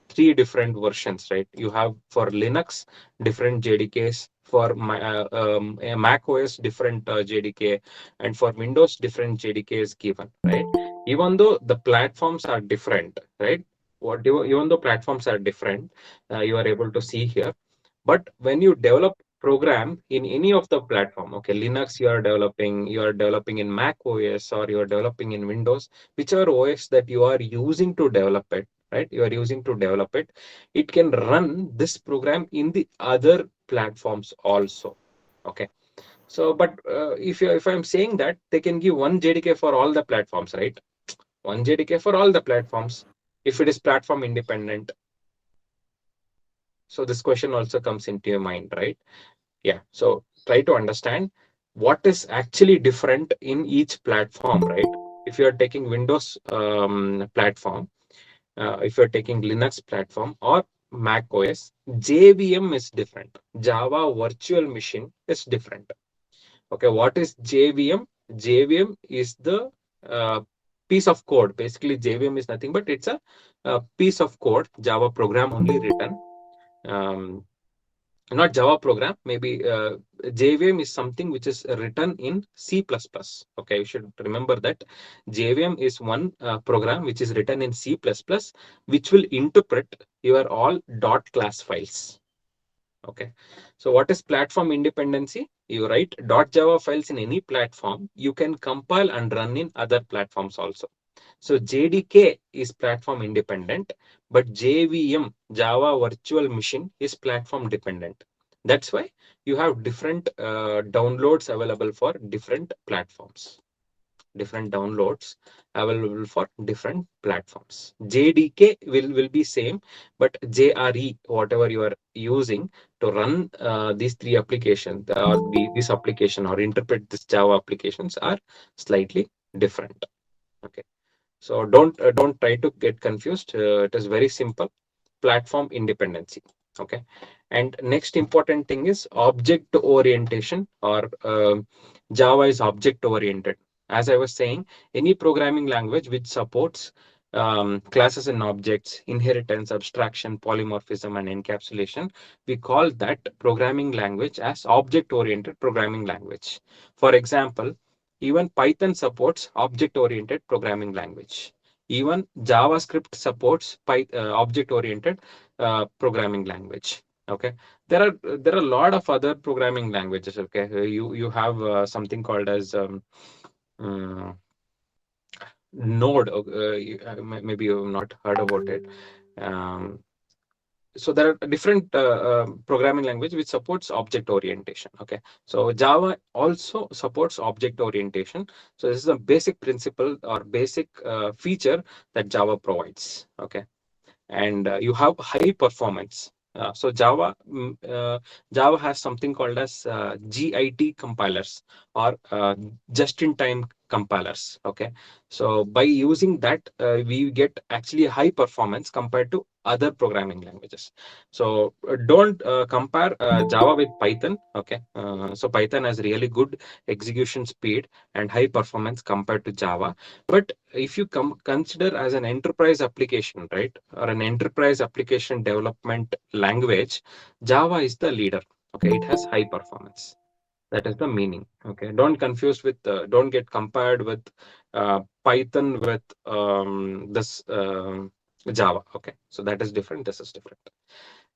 three different versions, right? You have for Linux, different JDKs, for Mac OS, different JDK, and for Windows, different JDK is given, right? Even though the platforms are different, right? Even though platforms are different, you are able to see here, but when you develop program in any of the platform, okay, Linux you are developing in Mac OS, or you are developing in Windows, whichever OS that you are using to develop it, right? You are using to develop it, it can run this program in the other platforms also. Okay. So, but if I'm saying that they can give one JDK for all the platforms, right? One JDK for all the platforms, if it is platform independent. So this question also comes into your mind, right? Yeah. So try to understand what is actually different in each platform, right? If you're taking Windows platform, if you're taking Linux platform or Mac OS, JVM is different. Java Virtual Machine is different. Okay, what is JVM? JVM is the uh, piece of code. Basically, JVM is nothing but it's a piece of code, Java program only written. Um, Not Java program, maybe JVM is something which is written in C++. Okay, you should remember that JVM is one program which is written in C++, which will interpret your all dot class files. Okay, so what is platform independency? You write .java files in any platform, you can compile and run in other platforms also. So JDK is platform independent, but JVM, Java Virtual Machine, is platform dependent. That's why you have different downloads available for different platforms. Different downloads available for different platforms. JDK will be same, but JRE, whatever you are using to run these three applications or this application or interpret this Java applications are slightly different. Okay. So don't try to get confused. It is very simple. Platform independency. Okay. And next important thing is object orientation, or Java is object oriented. As I was saying, any programming language which supports classes and objects, inheritance, abstraction, polymorphism, and encapsulation, we call that programming language as object oriented programming language. For example, even Python supports object-oriented programming language. Even JavaScript supports object-oriented programming language. Okay, there are a lot of other programming languages. Okay, you have something called as mm, Node. Maybe you've not heard about it. Um, so there are different programming language which supports object orientation. Okay, so Java also supports object orientation. So this is a basic principle or basic feature that Java provides. Okay, and you have high performance. So Java has something called as GIT compilers, or just-in-time compilers. Okay, so by using that, we get actually high performance compared to other programming languages. So don't compare Java with Python. Okay, so Python has really good execution speed and high performance compared to Java. But if you consider as an enterprise application, right, or an enterprise application development language, Java is the leader. Okay, it has high performance. That is the meaning. Okay, don't confuse with, don't get compared with Python with this Java. Okay, so that is different. This is different,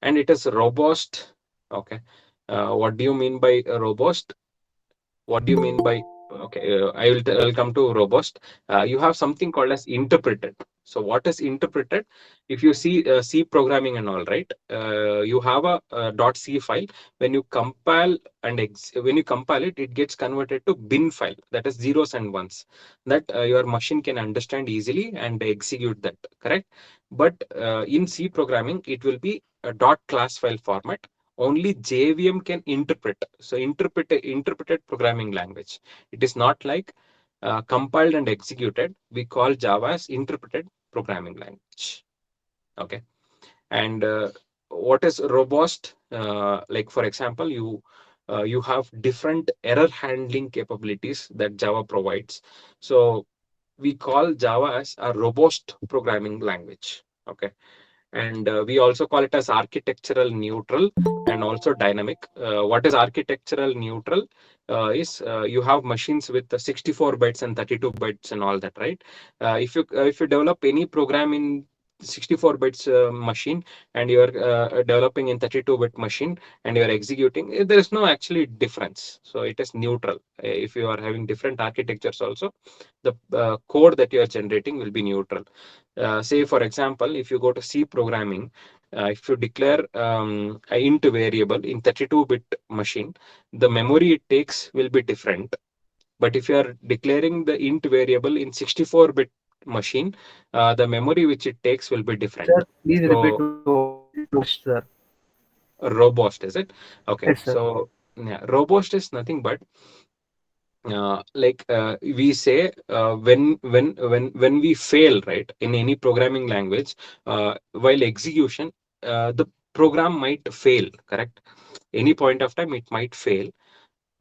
and it is robust. Okay, what do you mean by robust? What do you mean by, okay, I'll come to robust. You have something called as interpreted. So what is interpreted? If you see C programming and all, right, you have a .c file. When you compile and when you compile it, it gets converted to bin file, that is zeros and ones, that your machine can understand easily and execute that, correct? But in C programming, it will be a .class file format. Only JVM can interpret. So interpreted programming language. It is not like compiled and executed. We call Java as interpreted programming language. Okay. And what is robust? Like for example, you have different error handling capabilities that Java provides. So we call Java as a robust programming language. Okay, and we also call it as architectural neutral and also dynamic. What is architectural neutral? Is You have machines with 64 bytes and 32 bytes and all that, right? If you develop any program in 64 bytes machine, and you are developing in 32-bit machine, and you are executing, there is no actually difference. So it is neutral. If you are having different architectures also, the code that you are generating will be neutral. Say for example, if you go to C programming, if you declare a int variable in 32-bit machine, the memory it takes will be different. But if you are declaring the int variable in 64-bit machine, the memory which it takes will be different. Sir, please repeat So one more time. Sir. robust, is it? Okay, Yes, sir. so yeah, robust is nothing but like we say, when we fail, right, in any programming language, while execution, the program might fail, correct? Any point of time it might fail.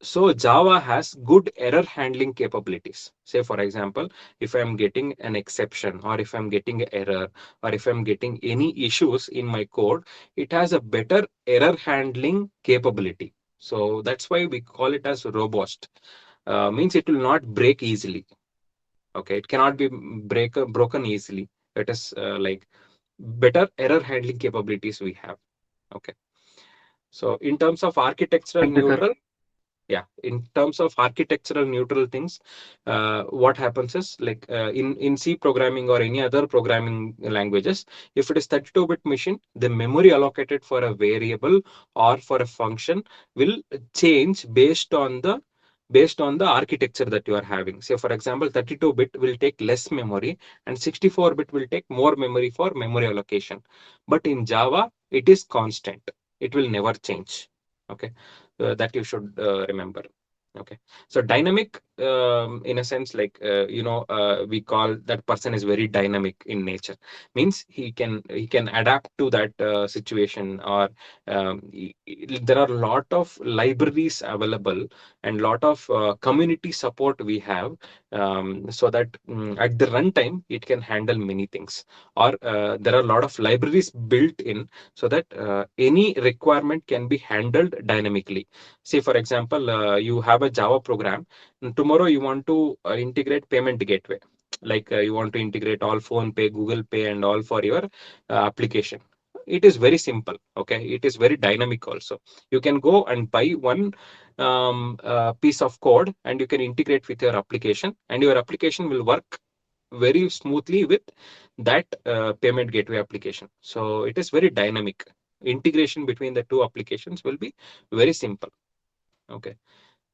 So Java has good error handling capabilities. Say, for example, if I'm getting an exception, or if I'm getting an error, or if I'm getting any issues in my code, it has a better error handling capability. So that's why we call it as robust. Means it will not break easily. Okay, it cannot be broken easily. It is like better error handling capabilities we have. Okay. So in terms of architectural Thank you, sir. neutral, yeah, in terms of architectural neutral things, what happens is, like, in C programming or any other programming languages, if it is 32-bit machine, the memory allocated for a variable or for a function will change based on the architecture that you are having. Say, for example, 32-bit will take less memory and 64-bit will take more memory for memory allocation. But in Java, it is constant. It will never change. Okay, that you should remember. Okay, so dynamic, in a sense, like, we call that person is very dynamic in nature. Means he can adapt to that situation, or there are a lot of libraries available and lot of community support we have, so that at the runtime it can handle many things, or there are a lot of libraries built in, so that any requirement can be handled dynamically. Say, for example, you have a Java program, and tomorrow you want to integrate payment gateway, like, you want to integrate all phone pay, Google Pay, and all for your application. It is very simple. Okay, it is very dynamic also. You can go and buy one piece of code, and you can integrate with your application, and your application will work very smoothly with that payment gateway application. So it is very dynamic. Integration between the two applications will be very simple. Okay,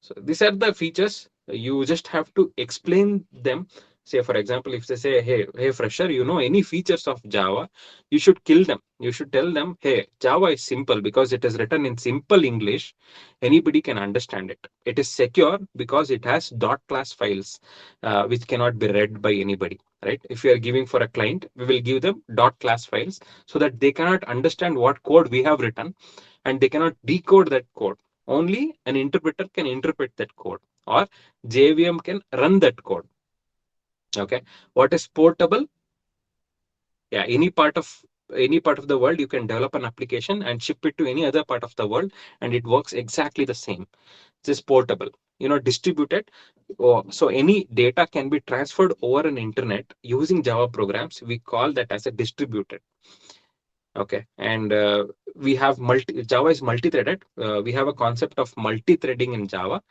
so these are the features. You just have to explain them. Say, for example, if they say, hey, fresher, you know any features of Java, you should kill them. You should tell them, hey, Java is simple because it is written in simple English. Anybody can understand it. It is secure because it has dot class files, which cannot be read by anybody. Right? If you are giving for a client, we will give them dot class files so that they cannot understand what code we have written, and they cannot decode that code. Only an interpreter can interpret that code, or JVM can run that code. Okay, what is portable? Yeah, any part of the world you can develop an application and ship it to any other part of the world, and it works exactly the same. This is portable. Distributed. So any data can be transferred over an internet using Java programs. We call that as a distributed. Okay, and we have Java is multi-threaded. We have a concept of multi-threading in Java,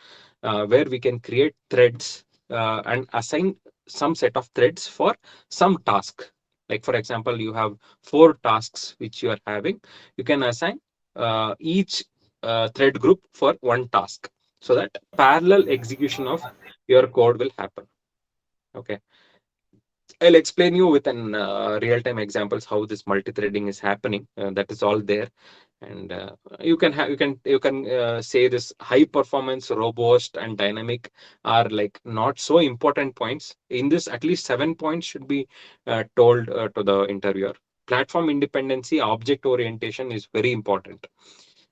where we can create threads and assign some set of threads for some task. Like, for example, you have 4 tasks which you are having. You can assign each thread group for one task, so that parallel execution of your code will happen. Okay, I'll explain you with an real-time examples how this multi-threading is happening. That is all there, and you can say this high performance, robust, and dynamic are like not so important points in this. At least 7 points should be told to the interviewer. Platform independency, object orientation is very important.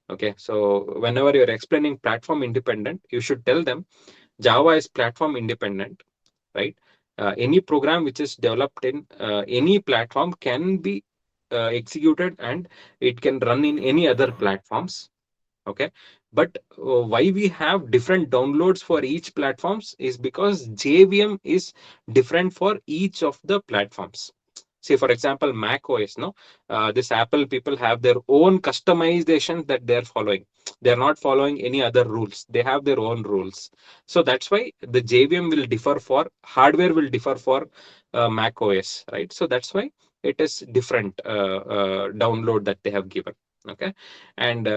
Okay, so whenever you're explaining platform independent, you should tell them Java is platform independent, right? Any program which is developed in any platform can be executed, and it can run in any other platforms. Okay, but why we have different downloads for each platforms is because JVM is different for each of the platforms. Say, for example, Mac OS, no, this Apple people have their own customization that they're following. They're not following any other rules. They have their own rules. So that's why the JVM will differ for hardware, will differ for Mac OS, right? So that's why it is different download that they have given. Okay, and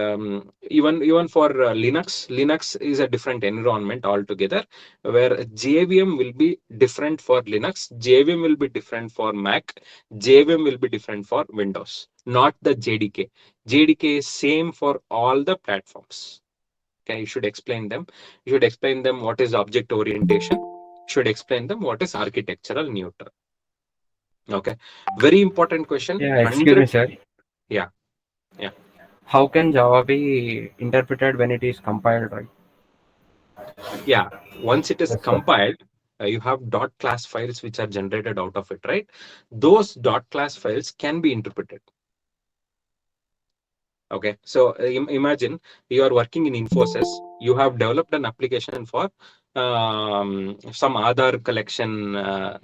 even for Linux is a different environment altogether, where JVM will be different for Linux, JVM will be different for Mac, JVM will be different for Windows, not the JDK. JDK is same for all the platforms. Okay, you should explain them. You should explain them what is object orientation. You should explain them what is architectural neutral. Okay, very important question. Yeah, excuse me, 100. sir. Yeah, yeah. How can Java be interpreted when it is compiled, right? Yeah, once it is Yes, sir. compiled, you have dot class files which are generated out of it, right? Those dot class files can be interpreted. Okay, so imagine you are working in Infosys, you have developed an application for some Aadhaar collection,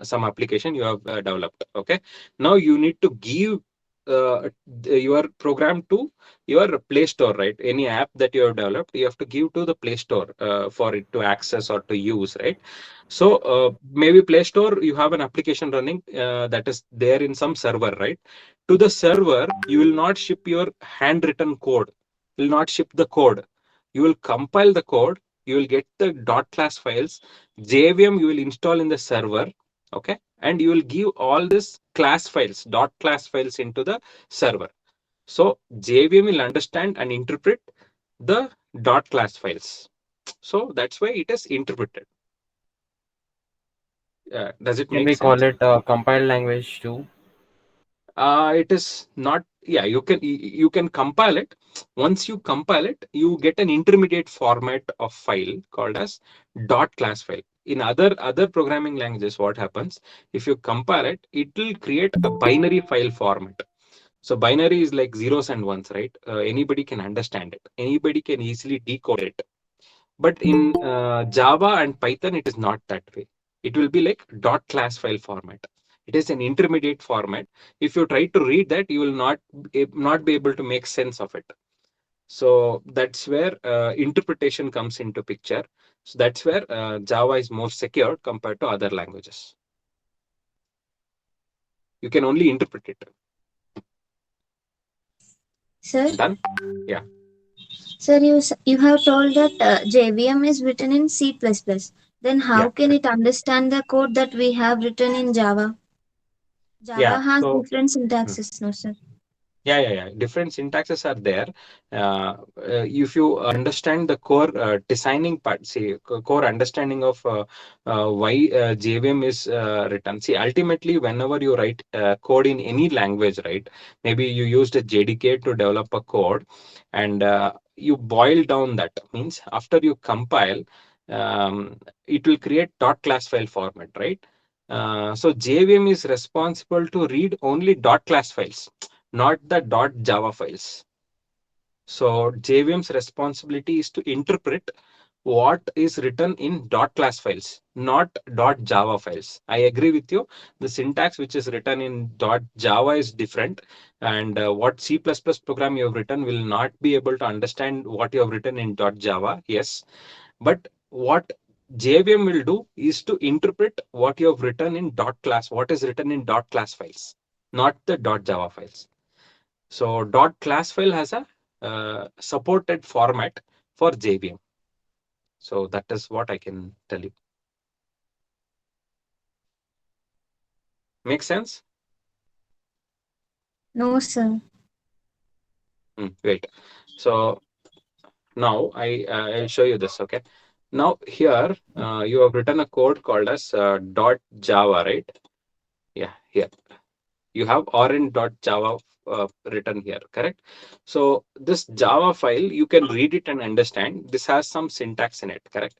some application you have developed. Okay, now you need to give your program to your Play Store, right? Any app that you have developed, you have to give to the Play Store for it to access or to use, right? So maybe Play Store, you have an application running that is there in some server, right? To the server, you will not ship your handwritten code. You will not ship the code. You will compile the code. You will get the dot class files. JVM you will install in the server. Okay. And you will give all this class files, dot class files into the server. So JVM will understand and interpret the dot class files. So that's why it is interpreted. Does it Can make we sense? call it a compiled language too? It is not. Yeah, you can compile it. Once you compile it, you get an intermediate format of file called as dot class file. In other programming languages, what happens if you compile it, it will create a binary file format. So binary is like zeros and ones, right? Anybody can understand it. Anybody can easily decode it. But in Java and Python, it is not that way. It will be like dot class file format. It is an intermediate format. If you try to read that, you will not be able to make sense of it. So that's where interpretation comes into picture. So that's where Java is more secure compared to other languages. You can only interpret it. Sir, Done? Yeah. sir, you have told that JVM is written in C++. Then Yeah. how can it understand the code that we have written in Java? Yeah. Java has So. different Hmm. syntaxes, no, sir? Yeah. Different syntaxes are there. If you understand the core designing part, see, core understanding of why JVM is written. See, ultimately, whenever you write code in any language, right? Maybe you used a JDK to develop a code, and you boil down that. Means after you compile, it will create dot class file format, right? So JVM is responsible to read only dot class files, not the .java files. So JVM's responsibility is to interpret what is written in .class files, not .java files. I agree with you. The syntax which is written in .java is different, and what C++ program you have written will not be able to understand what you have written in .java. Yes, but what JVM will do is to interpret what you have written in .class, what is written in .class files, not the .java files. So dot class file has a supported format for JVM. So that is what I can tell you. Make sense? No, sir. Wait. So now I'll show you this. Okay. Now here you have written a code called as dot Java, right? Yeah. Here you have orange.java written here, correct? So this Java file, you can read it and understand. This has some syntax in it, correct?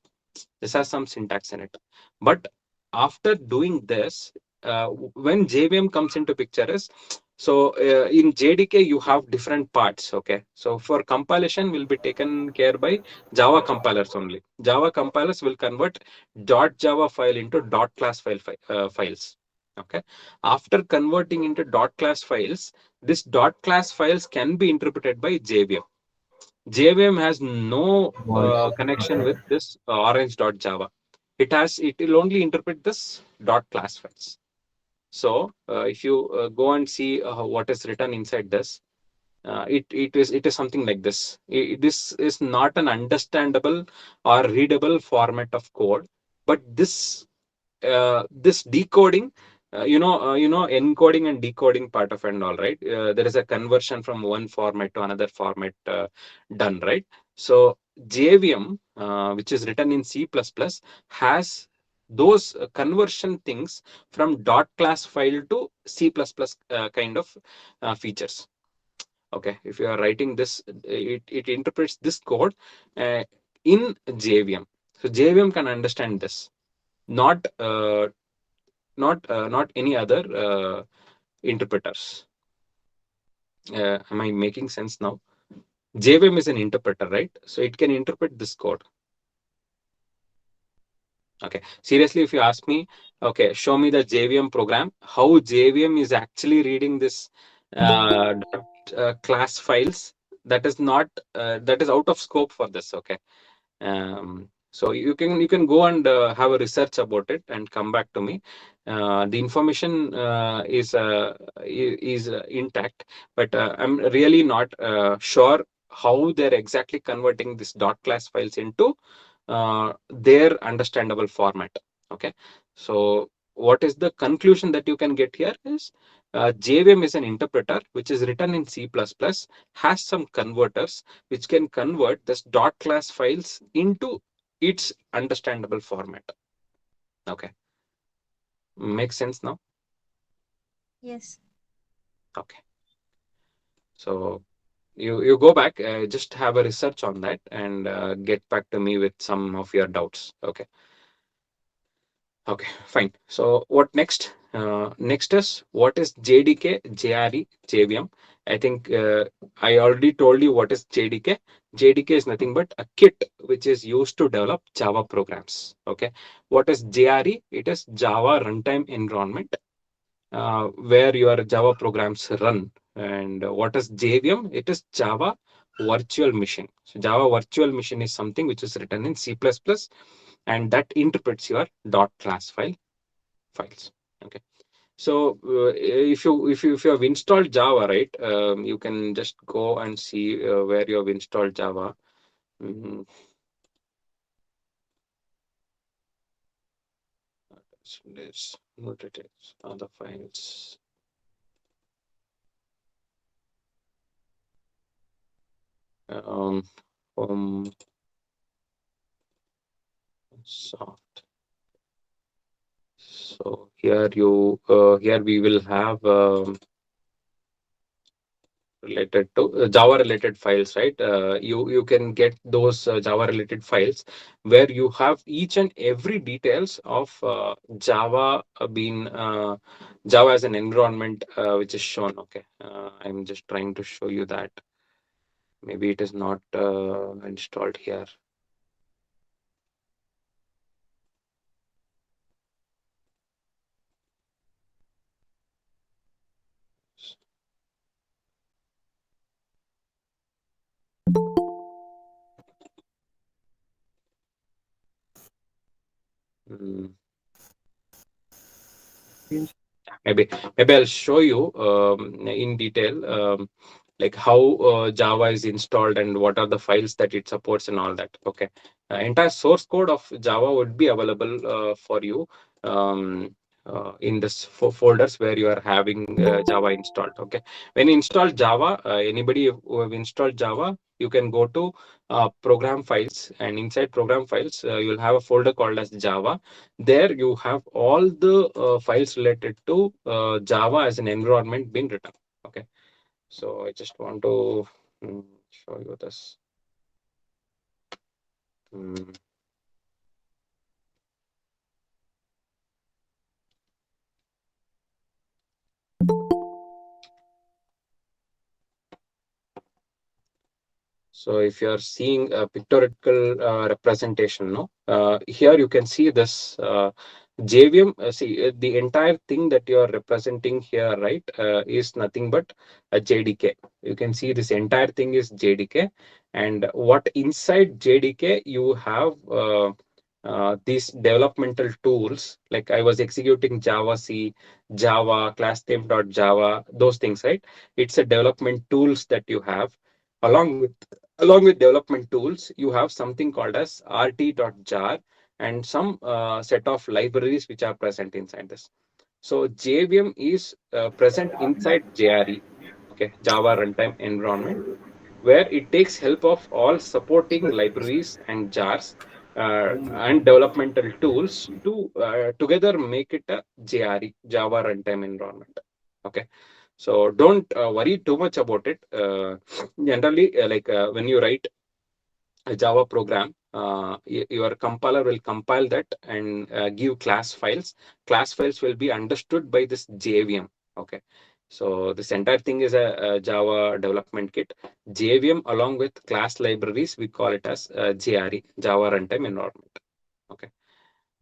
This has some syntax in it. But after doing this, when JVM comes into picture is, so in JDK, you have different parts. Okay. So for compilation will be taken care by Java compilers only. Java compilers will convert .java file into .class files. Okay. After converting into .class files, this .class files can be interpreted by JVM. JVM has no Voice. connection with this orange.java. It will only interpret this dot class files. So if you go and see what is written inside this, it is something like this. This is not an understandable or readable format of code, but this decoding, encoding and decoding part of and all, right? There is a conversion from one format to another format done, right? So JVM, which is written in C++, has those conversion things from dot class file to C++ kind of features. Okay, if you are writing this, it interprets this code in JVM. So JVM can understand this, not not any other interpreters. Am I making sense now? JVM is an interpreter, right? So it can interpret this code. Okay. Seriously, if you ask me, okay, show me the JVM program, how JVM is actually reading this class files. That is not that is out of scope for this. Okay. So you can go and have a research about it and come back to me. The information is intact, but I'm really not sure how they're exactly converting this dot class files into their understandable format. Okay, so what is the conclusion that you can get here is JVM is an interpreter which is written in C++, has some converters which can convert this dot class files into its understandable format. Okay, makes sense now? Yes. Okay, so you go back, just have a research on that and get back to me with some of your doubts. Okay. Okay, fine. So what next? Next is what is JDK, JRE, JVM? I think I already told you what is JDK. JDK is nothing but a kit which is used to develop Java programs. Okay. What is JRE? It is Java runtime environment where your Java programs run. And what is JVM? It is Java virtual machine. So Java virtual machine is something which is written in C++, and that interprets your dot class files. Okay. So if you have installed Java, right, you can just go and see where you have installed Java. Mm, this what it is, other files. Home soft. So here we will have related to Java related files, right? You can get those Java related files where you have each and every details of Java being Java as an environment which is shown. Okay, I'm just trying to show you that. Maybe it is not installed here. Mm, maybe I'll show you in detail like how Java is installed and what are the files that it supports and all that. Okay, entire source code of Java would be available for you um, in this folders where you are having Java installed. Okay, when you install Java, anybody who have installed Java, you can go to program files, and inside program files you'll have a folder called as Java. There you have all the files related to Java as an environment being written. Okay, so I just want to show you this. Mm. So if you are seeing a pictorial representation, no, here you can see this JVM. See the entire thing that you are representing here, right, is nothing but a JDK. You can see this entire thing is JDK, and what inside JDK you have these developmental tools. Like I was executing Java C, Java class name.java, those things, right? It's a development tools that you have along with development tools. You have something called as rt.jar and some set of libraries which are present inside this. So JVM is present inside JRE, okay, Java runtime environment, where it takes help of all supporting libraries and jars and developmental tools to together make it a JRE, Java runtime environment. Okay, so don't worry too much about it. Generally, when you write a Java program, your compiler will compile that and give class files. Class files will be understood by this JVM. Okay, so this entire thing is a Java development kit. JVM along with class libraries, we call it as JRE, Java Runtime Environment. Okay,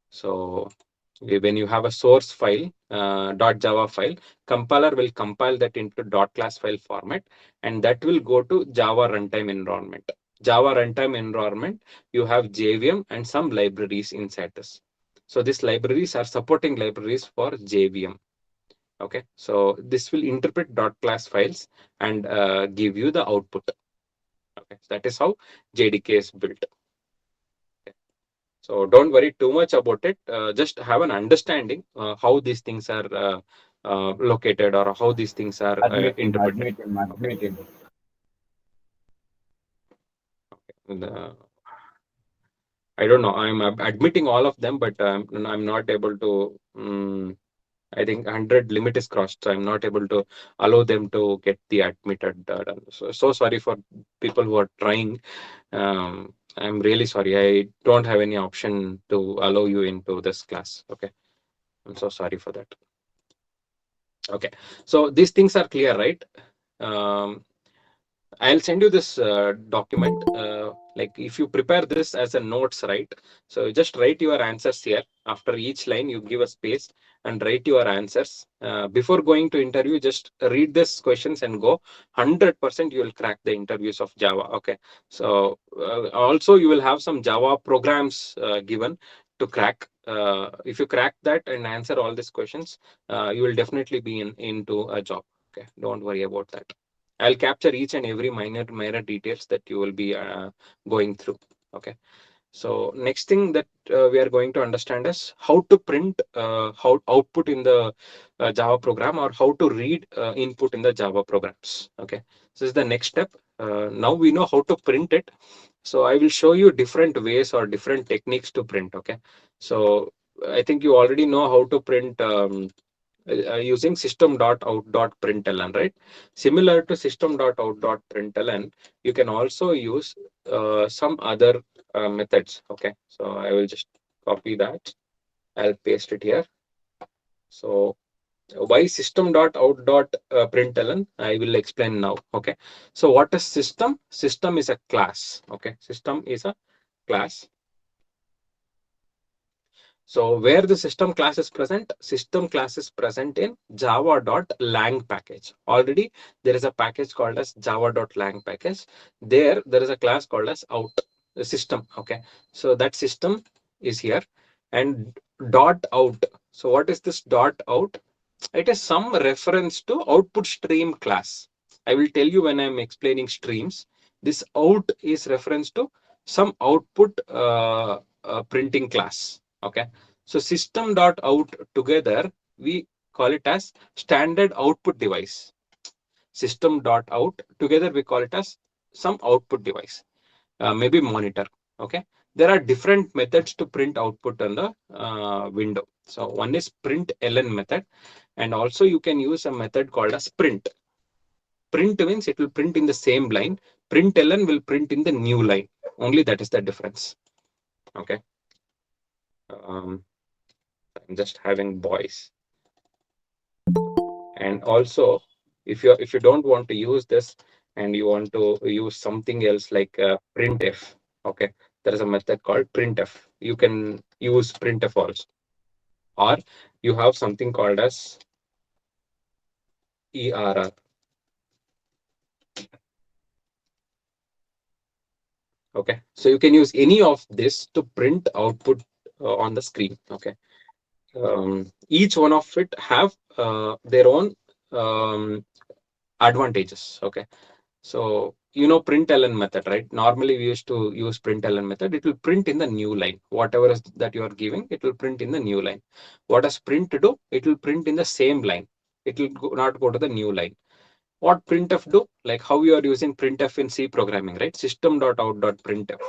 so when you have a source file, .java file, compiler will compile that into .class file format, and that will go to Java runtime environment. Java runtime environment, you have JVM and some libraries inside this. So these libraries are supporting libraries for JVM. Okay, so this will interpret .class files and give you the output. Okay, so that is how JDK is built. So don't worry too much about it. Just have an understanding how these things are located or how these things are interpreted. Admit him. Okay. I don't know. I'm admitting all of them, but I'm not able to. I think 100 limit is crossed, so I'm not able to allow them to get the admitted done. So sorry for people who are trying. I'm really sorry. I don't have any option to allow you into this class. Okay. I'm so sorry for that. Okay, so these things are clear, right? Um, I'll send you this document. Like if you prepare this as a notes, right? So just write your answers here. After each line, you give a space and write your answers. Before going to interview, just read these questions and go. 100% you will crack the interviews of Java. Okay. So also you will have some Java programs given to crack. If you crack that and answer all these questions, you will definitely be into a job. Okay. Don't worry about that. I'll capture each and every minor details that you will be going through. Okay. So next thing that we are going to understand is how to print how output in the Java program, or how to read input in the Java programs. Okay. So this is the next step. Now we know how to print it. So I will show you different ways or different techniques to print. Okay. So I think you already know how to print using system.out.println, right? Similar to system.out.println, you can also use some other methods. Okay, so I will just copy that. I'll paste it here. So why system.out.println? I will explain now. Okay, so what is system? System is a class. Okay, system is a class. So where the system class is present, system class is present in java.lang package. Already there is a package called as java.lang package. There is a class called as out system. Okay, so that system is here, and dot out. So what is this dot out? It is some reference to output stream class. I will tell you when I'm explaining streams. This out is reference to some output printing class. Okay, so system.out together we call it as standard output device. System.out together we call it as some output device, maybe monitor. Okay, there are different methods to print output on the window. So one is print ln method, and also you can use a method called as print. Print means it will print in the same line. Print ln will print in the new line. Only that is the difference. Okay. I'm just having boys. And also, if you don't want to use this and you want to use something else like printf, okay, there is a method called printf. You can use printf also, or you have something called as err. Okay, so you can use any of this to print output on the screen. Okay, each one of it have their own advantages. Okay, so you know println method, right? Normally we used to use println method. It will print in the new line. Whatever is that you are giving, it will print in the new line. What does print do? It will print in the same line. It will not go to the new line. What printf do? Like how you are using printf in C programming, right? System.out.printf.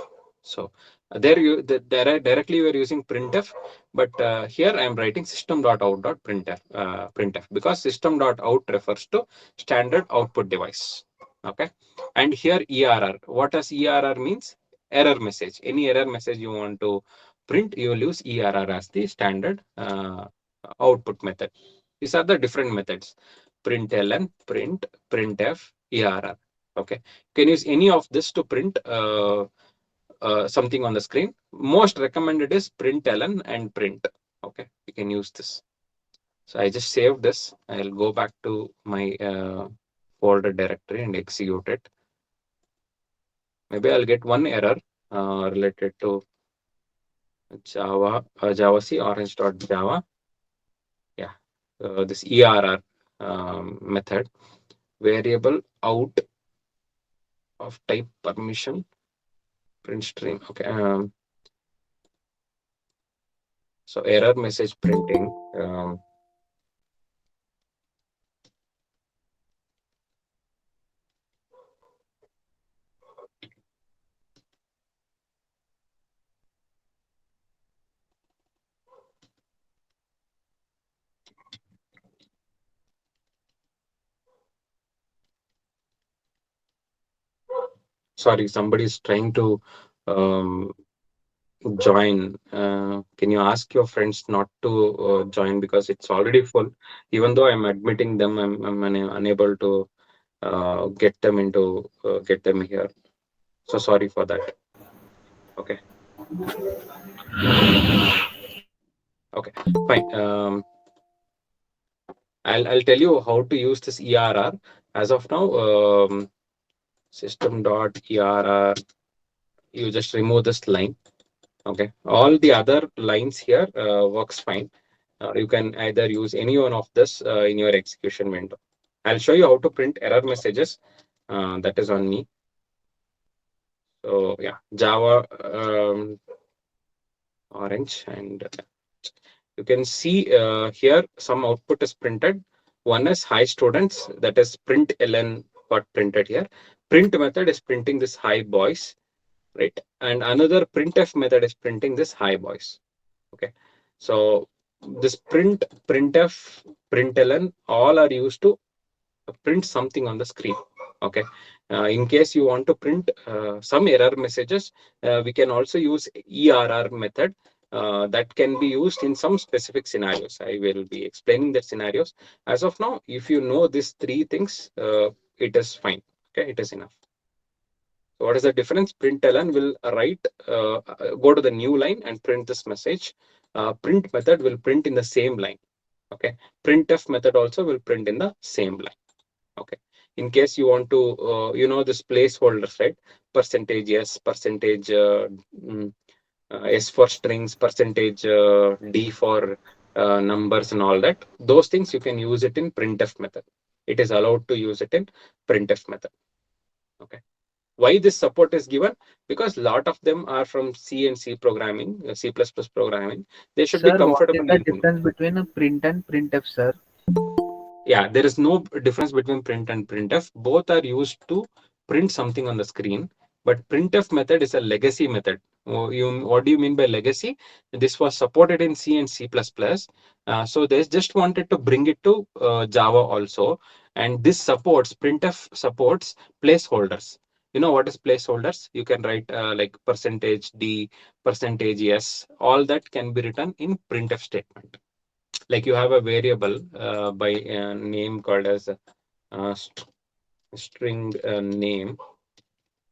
So there you directly you are using printf, but here I am writing system.out.printf because system.out refers to standard output device. Okay, and here err. What does err means? error message. Any error message you want to print, you will use ERR as the standard output method. These are the different methods: println, print, printf, ERR. Okay, you can use any of this to print something on the screen. Most recommended is println and print. Okay, you can use this. So I just saved this. I'll go back to my folder directory and execute it. Maybe I'll get one error related to Java, Java C orange.java. Yeah, this ERR method, variable out of type permission, print stream. Okay. So error message printing. Sorry, somebody is trying to um, join. Can you ask your friends not to join because it's already full? Even though I'm admitting them, I'm unable to get them here. So sorry for that. Okay. Okay. Fine. I'll tell you how to use this ERR. As of now, system.err. You just remove this line. Okay. All the other lines here works fine. You can either use any one of this in your execution window. I'll show you how to print error messages. That is on me. So yeah, Java orange, and you can see here some output is printed. One is hi students, that is print ln got printed here. Print method is printing this hi boys, right? And another printf method is printing this hi boys. Okay, so this printf, println, all are used to print something on the screen. Okay, in case you want to print some error messages, we can also use ERR method. That can be used in some specific scenarios. I will be explaining the scenarios. As of now, if you know these three things, it is fine. Okay, it is enough. So what is the difference? Println will write, go to the new line and print this message. Print method will print in the same line. Okay, printf method also will print in the same line. Okay, in case you want to this placeholders, right? Percentage yes, percentage mm, s for strings, percentage d for numbers and all that. Those things you can use it in printf method. It is allowed to use it in printf method. Okay, why this support is given? Because a lot of them are from C and C programming, C++ programming. They should be Sir, what is comfortable the in. difference between a print and printf, sir? Yeah, there is no difference between print and printf. Both are used to print something on the screen, but printf method is a legacy method. What do you mean by legacy? This was supported in C and C++. So they just wanted to bring it to Java also. And this supports, printf supports placeholders. You know what is placeholders? You can write like percentage D, percentage S. All that can be written in printf statement. Like you have a variable by name called as string name,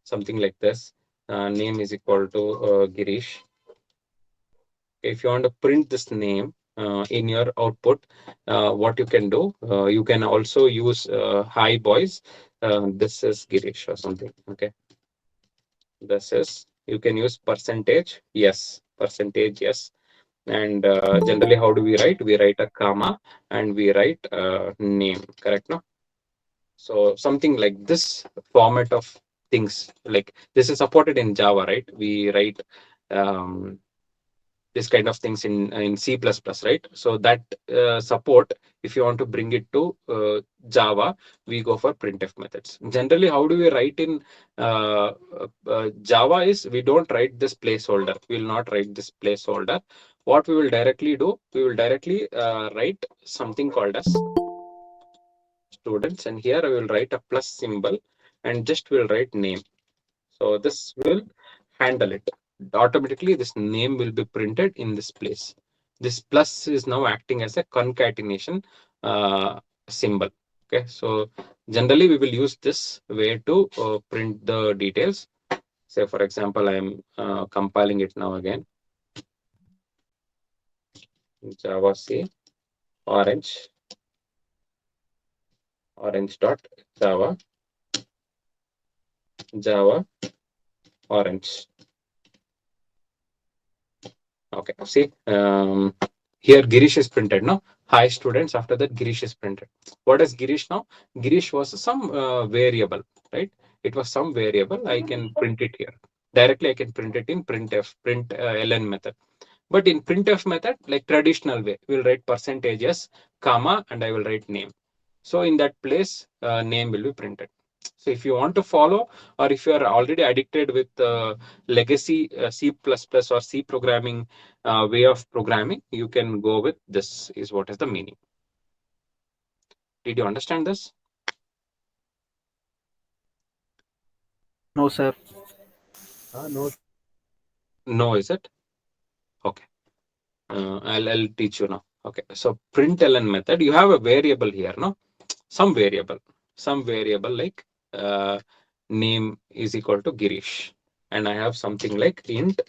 something like this. Name is equal to Girish. If you want to print this name in your output, what you can do, you can also use hi boys. This is Girish or something. Okay, this is, you can use percentage yes, percentage yes. And generally, how do we write? We write a comma and we write name, correct? No? So something like this format of things, like this is supported in Java, right? We write this kind of things in C++, right? So that support, if you want to bring it to Java, we go for printf methods. Generally, how do we write in Java is, we don't write this placeholder. We will not write this placeholder. What we will directly do, we will directly write something called as students, and here I will write a plus symbol and just will write name. So this will handle it. Automatically, this name will be printed in this place. This plus is now acting as a concatenation symbol. Okay, so generally we will use this way to print the details. Say, for example, I am compiling it now again. Java C orange dot Java orange. Okay, see, here Girish is printed. No, hi students. After that, Girish is printed. What is Girish now? Girish was some variable, right? It was some variable. I can print it here directly. I can print it in printf, print ln method. But in printf method, like traditional way, we'll write percentages, comma, and I will write name. So in that place, name will be printed. So if you want to follow, or if you are already addicted with legacy C++ or C programming way of programming, you can go with this is what is the meaning. Did you understand this? No, sir. No. No, is it? Okay. I'll teach you now. Okay. So println method, you have a variable here, no? Some variable like name is equal to Girish, and I have something like int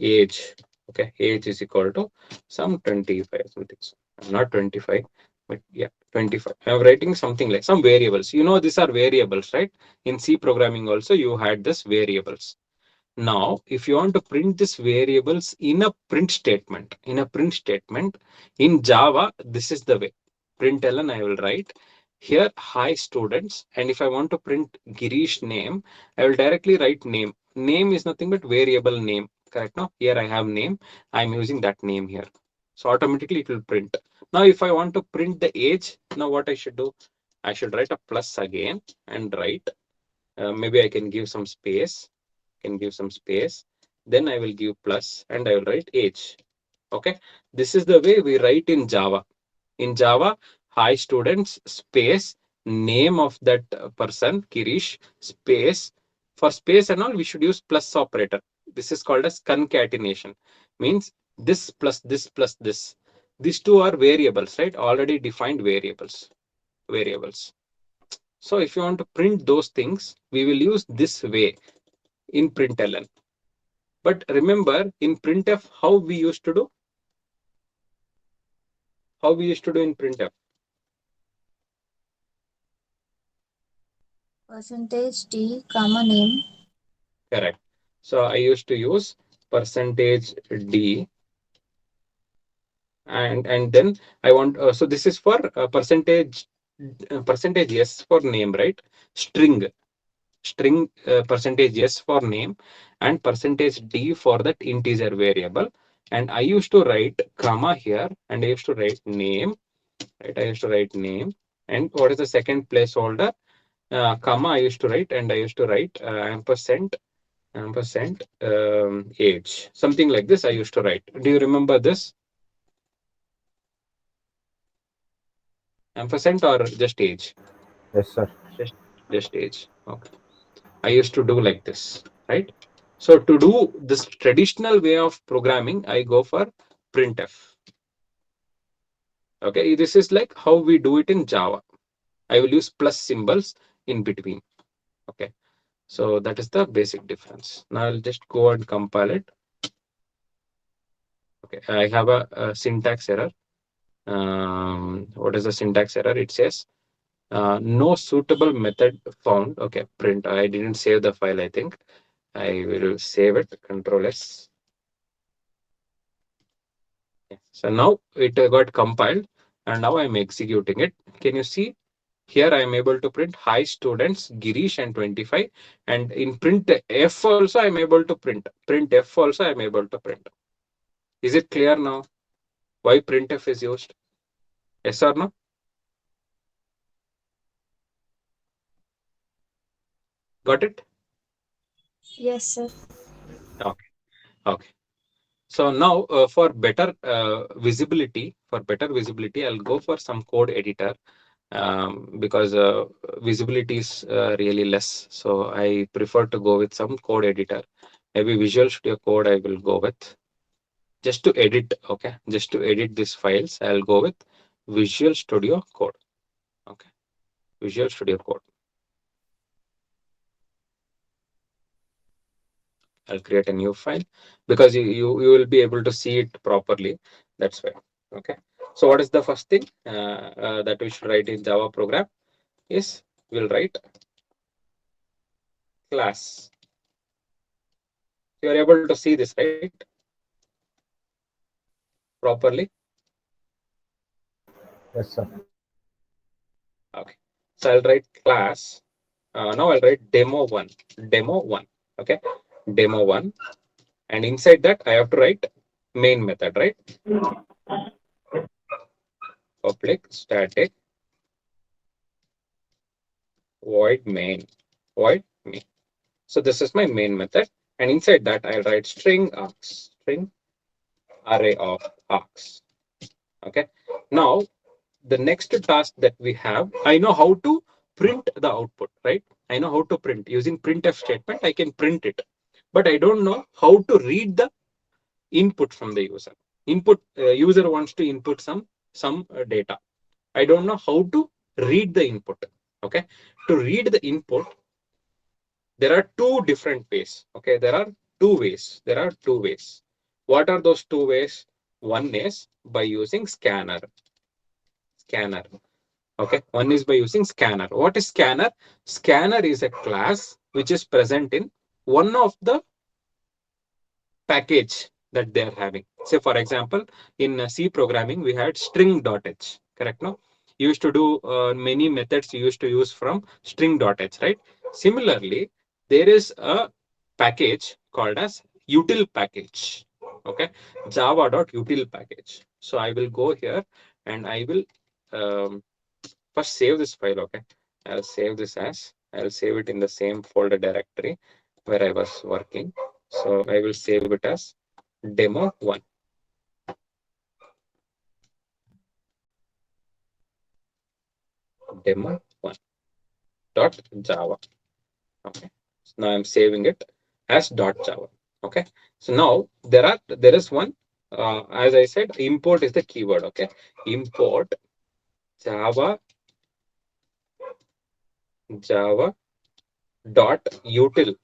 age. Okay, age is equal to some 25 something. Not 25, but yeah, 25. I'm writing something like some variables. You know, these are variables, right? In C programming also you had this variables. Now, if you want to print these variables in a print statement, in Java, this is the way. Println, I will write here, hi students. And if I want to print Girish name, I will directly write name. Name is nothing but variable name, correct? Now, here I have name. I'm using that name here. So automatically it will print. Now, if I want to print the age, now what I should do? I should write a plus again and write, maybe I can give some space. Then I will give plus and I will write age. Okay, this is the way we write in Java. In Java, hi students space name of that person Kirish space. For space and all, we should use plus operator. This is called as concatenation. Means this plus this plus this. These two are variables, right? Already defined variables. So if you want to print those things, we will use this way in println. But remember, in printf, how we used to do? How we used to do in printf? Percentage D, comma name. Correct. So I used to use percentage D, and then I want. So this is for percentage yes for name, right? String percentage yes for name, and percentage D for that integer variable. And I used to write comma here, and I used to write name. Right, I used to write name. And what is the second placeholder? Comma I used to write, and I used to write ampersand age. Something like this I used to write. Do you remember this? Ampersand or just age? Yes, sir. Just age. Okay. I used to do like this, right? So to do this traditional way of programming, I go for printf. Okay, this is like how we do it in Java. I will use plus symbols in between. Okay. So that is the basic difference. Now I'll just go and compile it. Okay, I have a syntax error. What is the syntax error? It says no suitable method found. Okay, print. I didn't save the file, I think. I will save it. Control S. Okay. So now it got compiled and now I'm executing it. Can you see? Here I am able to print hi students Girish and 25, and in print F also I am able to print. Print F also I am able to print. Is it clear now why printf is used? Yes or no? Got it? Yes, sir. Okay. Okay. So now for better visibility, I'll go for some code editor. because visibility is really less. So I prefer to go with some code editor. Maybe Visual Studio Code I will go with just to edit. Okay, just to edit these files, I'll go with Visual Studio Code. Okay, Visual Studio Code. I'll create a new file because you will be able to see it properly. That's why. Okay. So what is the first thing that we should write in Java program? Is we'll write class. You are able to see this, right? Properly. Yes, sir. Okay. So I'll write class. Now I'll write demo1. Demo1. Okay. Demo1. And inside that I have to write main method, right? Public static void main. Void main. So this is my main method. And inside that I'll write string args. String array of args. Okay. Now the next task that we have, I know how to print the output, right? I know how to print using printf statement. I can print it, but I don't know how to read the input from the user. User wants to input some data. I don't know how to read the input. Okay, to read the input, there are two different ways. Okay, there are two ways. There are two ways. What are those two ways? One is by using scanner. Scanner. Okay, one is by using scanner. What is scanner? Scanner is a class which is present in one of the package that they are having. Say, for example, in C programming, we had string.h, correct? No, you used to do many methods you used to use from string.h, right? Similarly, there is a package called as util package. Okay, java.util package. So I will go here and I will um, first save this file. Okay, I'll save this as, I'll save it in the same folder directory where I was working. So I will save it as demo1. Demo1 dot java. Okay. So now I'm saving it as dot java. Okay. So now there is one, as I said, import is the keyword. Okay. Import java dot util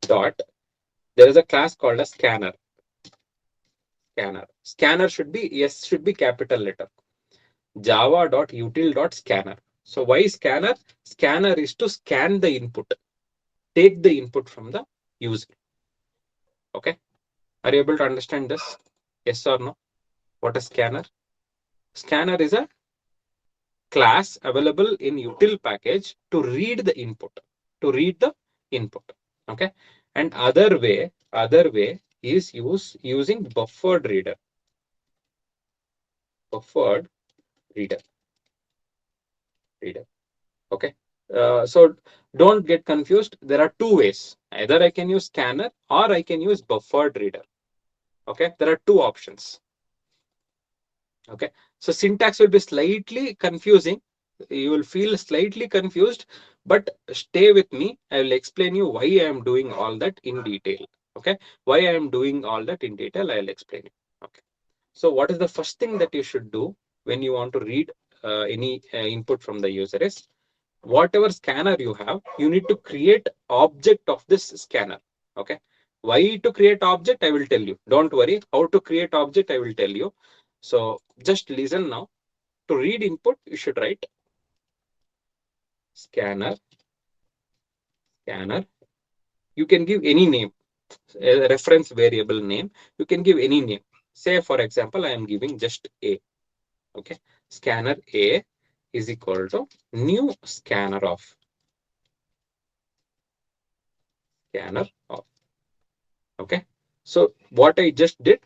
dot, there is a class called a scanner. Scanner should be, yes, should be capital letter. Java.util.scanner. So why scanner? Scanner is to scan the input, take the input from the user. Okay. Are you able to understand this? Yes or no? What is scanner? Scanner is a class available in util package to read the input, to read the input. Okay. And other way is using buffered reader. Buffered reader. Okay. So don't get confused. There are two ways. Either I can use scanner or I can use buffered reader. Okay. There are two options. Okay. So syntax will be slightly confusing. You will feel slightly confused, but stay with me. I will explain you why I am doing all that in detail. Okay. Why I am doing all that in detail, I'll explain you. Okay. So what is the first thing that you should do when you want to read any input from the user is, whatever scanner you have, you need to create object of this scanner. Okay. Why to create object? I will tell you. Don't worry. How to create object? I will tell you. So just listen now. To read input, you should write scanner. You can give any name, a reference variable name. You can give any name. Say, for example, I am giving just A. Okay. Scanner A is equal to new scanner of. Okay. So what I just did,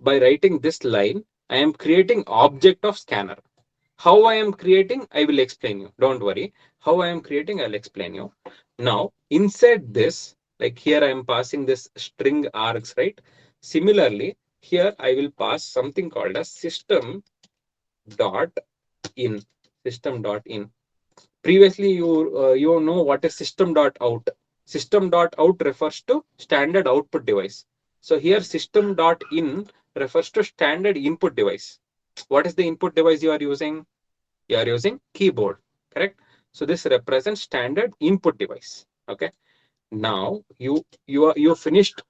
by writing this line, I am creating object of scanner. How I am creating, I will explain you. Don't worry. How I am creating, I'll explain you. Now, inside this, like here, I am passing this string args, right? Similarly, here I will pass something called a system dot in. System dot in. Previously, you know what is system dot out. System dot out refers to standard output device. So here system dot in refers to standard input device. What is the input device you are using? You are using keyboard, correct? So this represents standard input device. Okay. Now you finished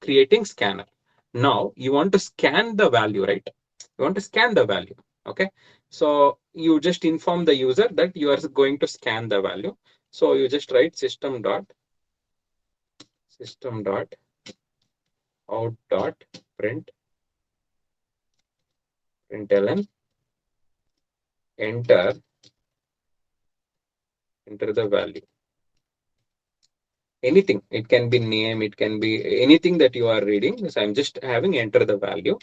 creating scanner. Now you want to scan the value, right? You want to scan the value. Okay. So you just inform the user that you are going to scan the value. So you just write system dot out dot print println, enter the value. Anything, it can be name, it can be anything that you are reading. So I'm just having enter the value,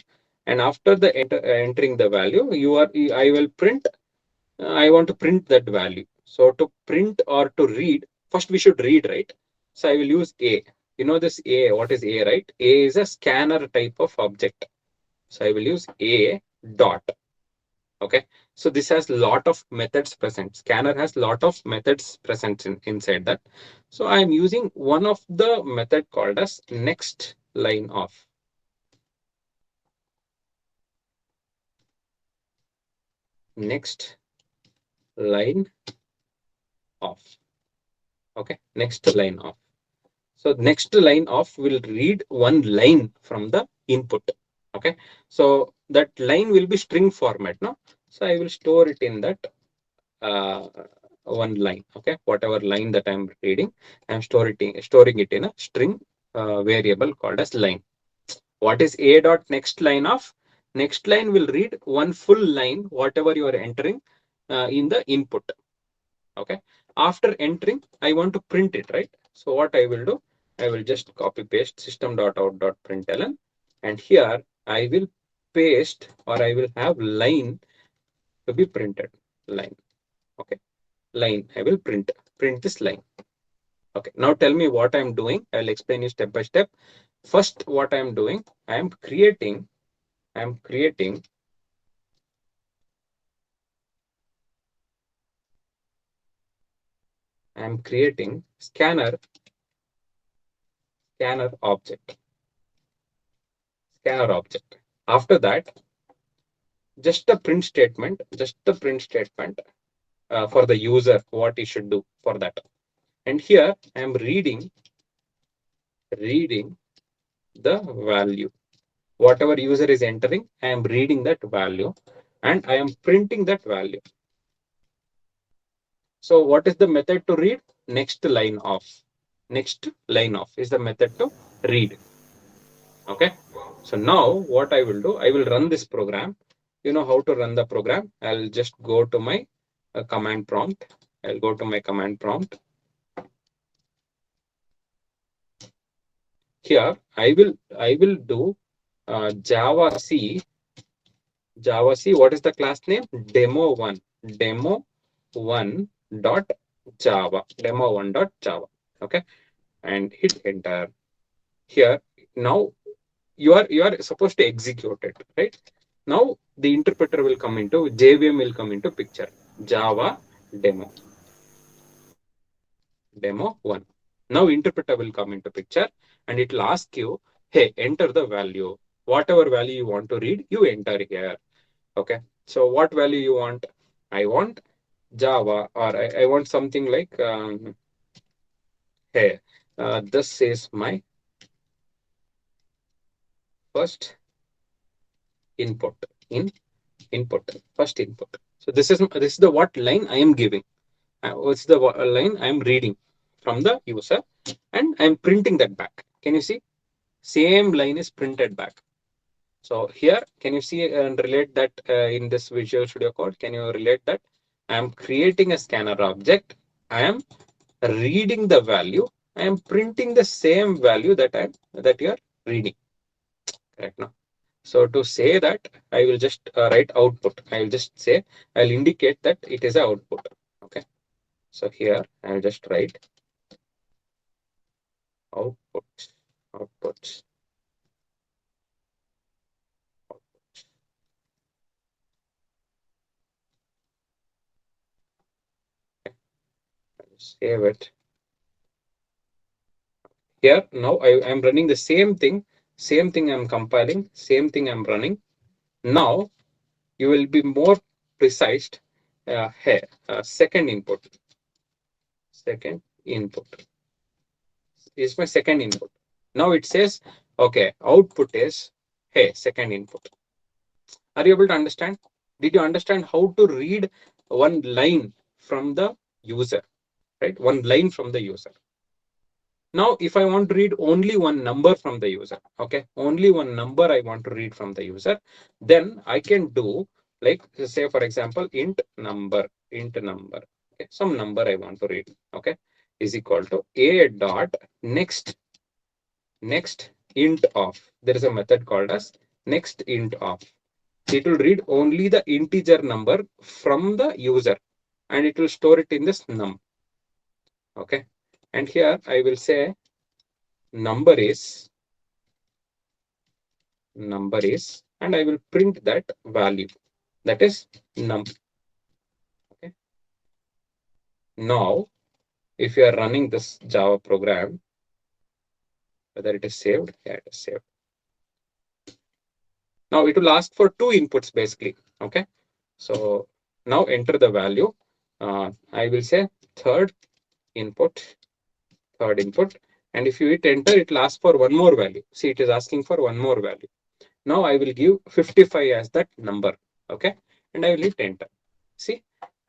and after the entering the value, I will print. I want to print that value. So to print or to read, first we should read, right? So I will use a. You know this a. What is a, right? A is a scanner type of object. So I will use a dot. Okay. So this has lot of methods present. Scanner has lot of methods present inside that. So I'm using one of the method called as next line of. Next line of. Okay. Next line of. So next line of will read one line from the input. Okay. So that line will be string format. No. So I will store it in that uh, one line. Okay. Whatever line that I'm reading, I'm storing it in a string variable called as line. What is a dot next line of? Next line will read one full line, whatever you are entering in the input. Okay. After entering, I want to print it, right? So what I will do, I will just copy paste system.out.println, and here I will paste, or I will have line to be printed. Line. Okay. Line. I will print this line. Okay. Now tell me what I'm doing. I'll explain you step by step. First, what I'm doing, I'm creating scanner object. Scanner object. After that, just a print statement, for the user, what he should do for that. And here I am reading the value. Whatever user is entering, I am reading that value and I am printing that value. So what is the method to read? Next line of. Next line of is the method to read. Okay. So now what I will do, I will run this program. You know how to run the program. I'll just go to my command prompt. I'll go to my command prompt. Here I will do Java C. What is the class name? Demo1. Demo1 dot Java. Demo1 dot Java. Okay. And hit enter. Here now you are supposed to execute it, right? Now the interpreter will come into, JVM will come into picture. Java demo 1. Now interpreter will come into picture and it will ask you, hey, enter the value. Whatever value you want to read, you enter here. Okay. So what value you want? I want Java, or I want something like, hey, this is my first input first input. So this is the what line I am giving. What's the line I am reading from the user, and I am printing that back. Can you see? Same line is printed back. So here, can you see and relate that in this Visual Studio Code? Can you relate that? I am creating a scanner object. I am reading the value. I am printing the same value that you are reading. Correct now. So to say that, I will just write output. I will just say, I'll indicate that it is an output. Okay. So here I'll just write output, output. Save it. Here now I am running the same thing I'm compiling, same thing I'm running. Now you will be more precise. Here, second input is my second input. Now it says, okay, output is, hey, second input. Are you able to understand? Did you understand how to read one line from the user, right? One line from the user. Now, if I want to read only one number from the user, okay, only one number I want to read from the user, then I can do, like, say, for example, int number, okay, some number I want to read, okay, is equal to a dot next int of. There is a method called as next int of. It will read only the integer number from the user and it will store it in this num. Okay, and here I will say number is, and I will print that value, that is num. Okay, now if you are running this Java program, whether it is saved, yeah, it is saved. Now it will ask for two inputs basically. Okay, so now enter the value. I will say third input, and if you hit enter, it will ask for one more value. See, it is asking for one more value. Now I will give 55 as that number. Okay, and I will hit enter. See,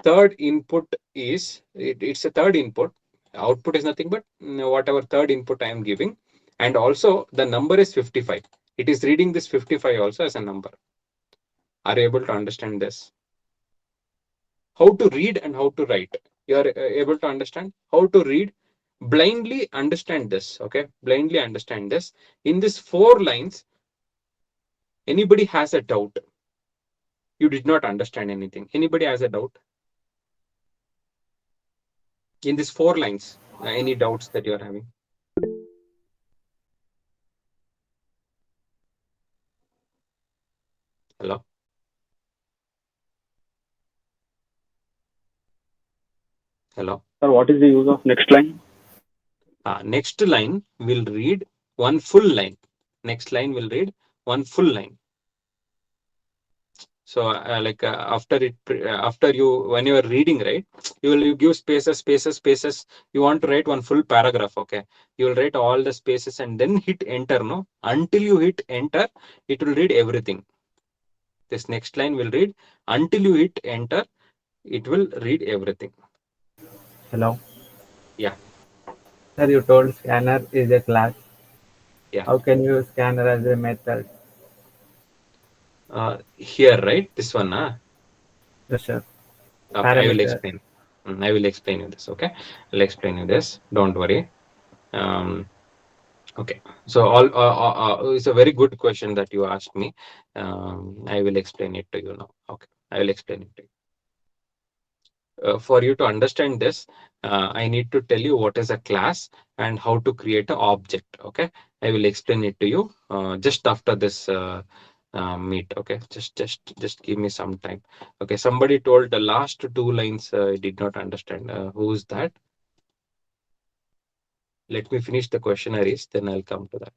third input is, it's a third input. Output is nothing but whatever third input I am giving, and also the number is 55. It is reading this 55 also as a number. Are you able to understand this? How to read and how to write. You are able to understand how to read. Blindly understand this. Okay, blindly understand this. In this 4 lines, anybody has a doubt? You did not understand anything. Anybody has a doubt? In these 4 lines, any doubts that you are having? Hello? Hello? Sir, what is the use of next line? Next line will read one full line. Next line will read one full line. So after you, when you are reading, right, you give spaces. You want to write one full paragraph. Okay, you will write all the spaces and then hit enter. No, until you hit enter, it will read everything. This next line will read until you hit enter. It will read everything. Hello. Yeah. Sir, you told scanner is a class. Yeah. How can you use scanner as a method? Here, right? This one, Yes, sir. okay, I will Parameter. explain. I will explain you this. Okay, I'll explain you this. Don't worry. Okay, so it's a very good question that you asked me. I will explain it to you now. Okay, I will explain it to you. For you to understand this, I need to tell you what is a class and how to create an object. Okay, I will explain it to you just after this meet. Okay, just give me some time. Okay, somebody told the last 2 lines I did not understand. Who is that? Let me finish the questionnaires, then I'll come to that.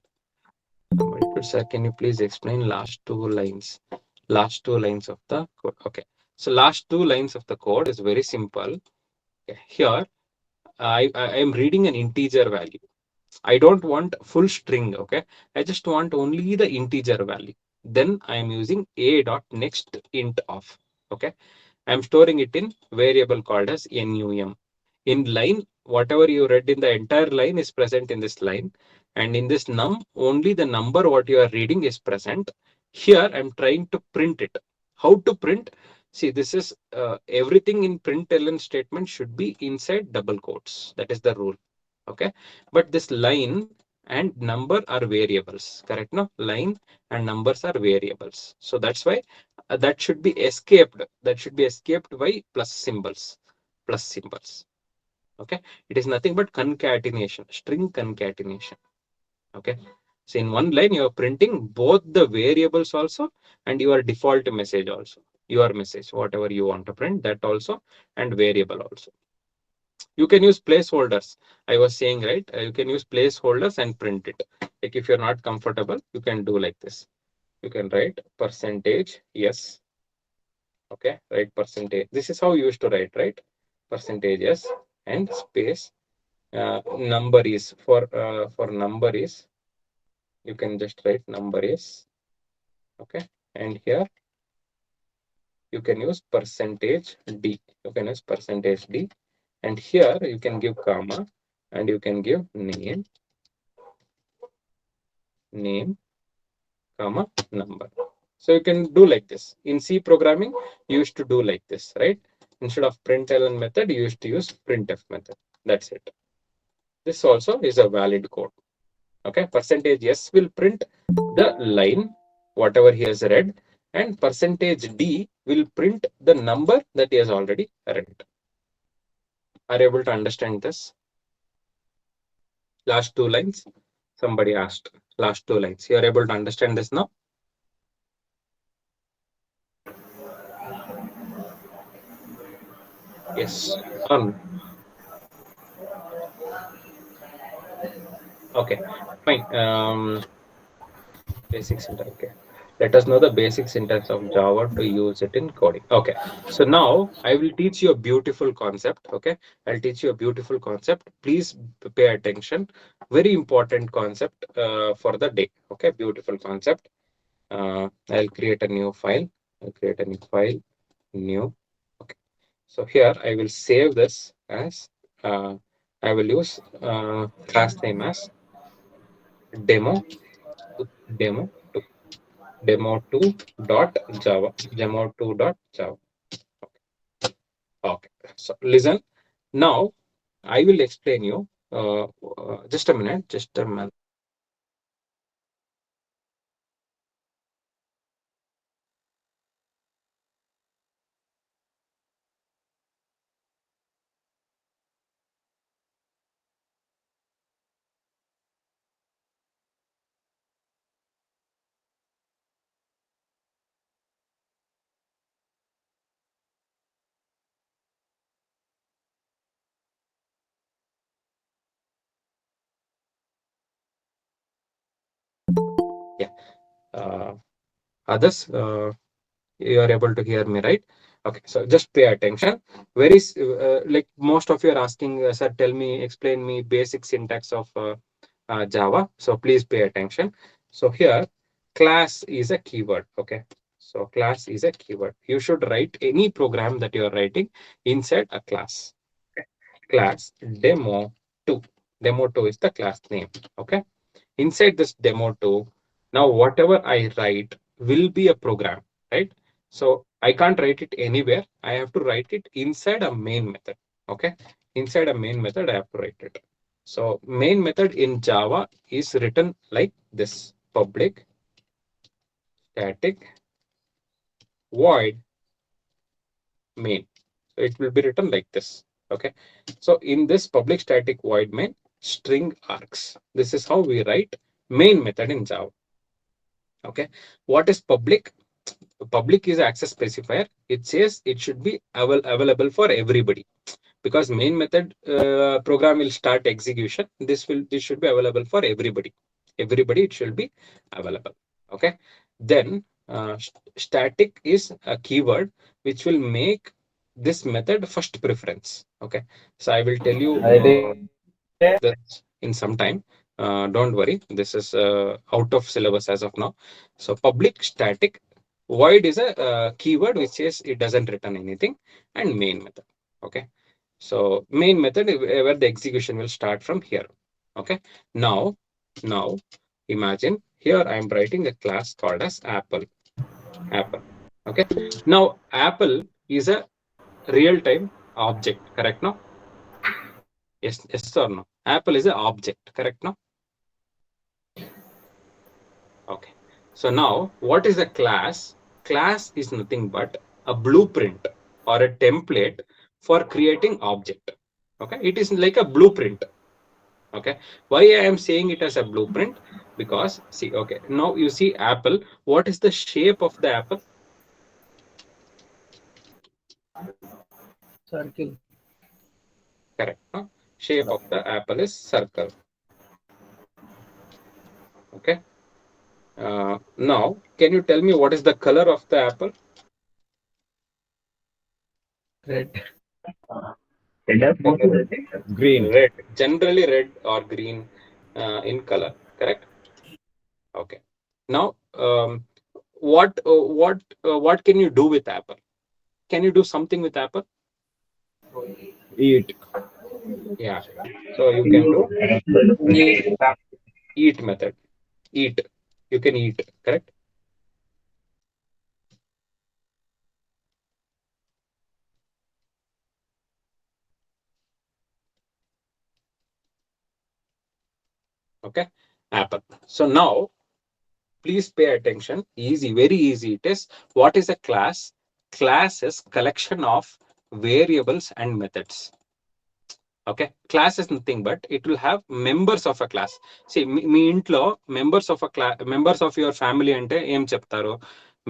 Somebody told, sir, can you please explain last 2 lines? Last 2 lines of the code. Okay, so last 2 lines of the code is very simple. Okay. Here I am reading an integer value. I don't want full string. Okay, I just want only the integer value. Then I am using a dot next int of. Okay, I am storing it in variable called as num. In line, whatever you read in the entire line is present in this line, and in this num, only the number what you are reading is present. Here I'm trying to print it. How to print? See, this is everything in println statement should be inside double quotes. That is the rule. Okay, but this line and number are variables. Correct? No, line and numbers are variables. So that's why that should be escaped. That should be escaped by plus symbols. Plus symbols. Okay, it is nothing but concatenation, string concatenation. Okay, so in one line you are printing both the variables also and your default message also, your message, whatever you want to print, that also, and variable also. You can use placeholders. I was saying, right? You can use placeholders and print it. Like if you're not comfortable, you can do like this. You can write percentage yes. Okay, write percentage. This is how you used to write, right? Percentage yes and space. Number is for number is, you can just write number is. Okay, and here you can use percentage d. You can use percentage d, and here you can give comma, and you can give name comma number. So you can do like this. In C programming, you used to do like this, right? Instead of println method, you used to use printf method. That's it. This also is a valid code. Okay, percentage yes will print the line, whatever he has read, and percentage d will print the number that he has already read. Are you able to understand this? Last two lines, somebody asked. Last two lines. You are able to understand this now? Yes. Okay, fine. Basic syntax. Okay. Let us know the basic syntax of Java to use it in coding. Okay. So now I will teach you a beautiful concept. Okay. I'll teach you a beautiful concept. Please pay attention. Very important concept for the day. Okay. Beautiful concept. I'll create a new file. I'll create a new file. New. Okay. So here I will save this as, I will use class name as demo, demo demo2.java, demo2.java. Okay, so listen. Now I will explain you. Just a minute. Just a minute. Yeah. Others, you are able to hear me, right? Okay. So just pay attention. Very like most of you are asking, sir, tell me, explain me basic syntax of Java. So please pay attention. So here, class is a keyword. Okay. So class is a keyword. You should write any program that you are writing inside a class. Okay. Class demo2. Demo2 is the class name. Okay. Inside this demo2, now whatever I write will be a program, right? So I can't write it anywhere. I have to write it inside a main method. Okay. Inside a main method, I have to write it. So main method in Java is written like this: public static void main. So it will be written like this. Okay. So in this public static void main, string args. This is how we write main method in Java. Okay. What is public? Public is access specifier. It says it should be available for everybody, because main method program will start execution. This should be available for everybody. Everybody, it should be available. Okay. Then static is a keyword which will make this method first preference. Okay. So I will tell you this in some time. Don't worry. This is out of syllabus as of now. So public static void is a keyword which says it doesn't return anything, and main method. Okay. So main method where the execution will start from here. Okay. Now imagine here I am writing a class called as Apple. Apple. Okay. Now Apple is a real-time object. Correct now? Yes or no? Apple is an object. Correct now? Okay. So now what is a class? Class is nothing but a blueprint or a template for creating object. Okay. It is like a blueprint. Okay. Why I am saying it as a blueprint? Because see, okay, now you see apple. What is the shape of the apple? Circle. Correct. No? Shape of the apple is circle. Okay. Now, can you tell me what is the color of the apple? Red. Green. Red. Generally red or green in color. Correct. Okay. Now, what can you do with apple? Can you do something with apple? Eat. Yeah. So you can do eat method. Eat. You can eat. Correct. Okay. Apple. So now, please pay attention. Easy, very easy it is. What is a class? Class is collection of variables and methods. Okay, class is nothing but it will have members of a class. See, మీ ఇంట్లో members of your family అంటే ఏం చెప్తారు?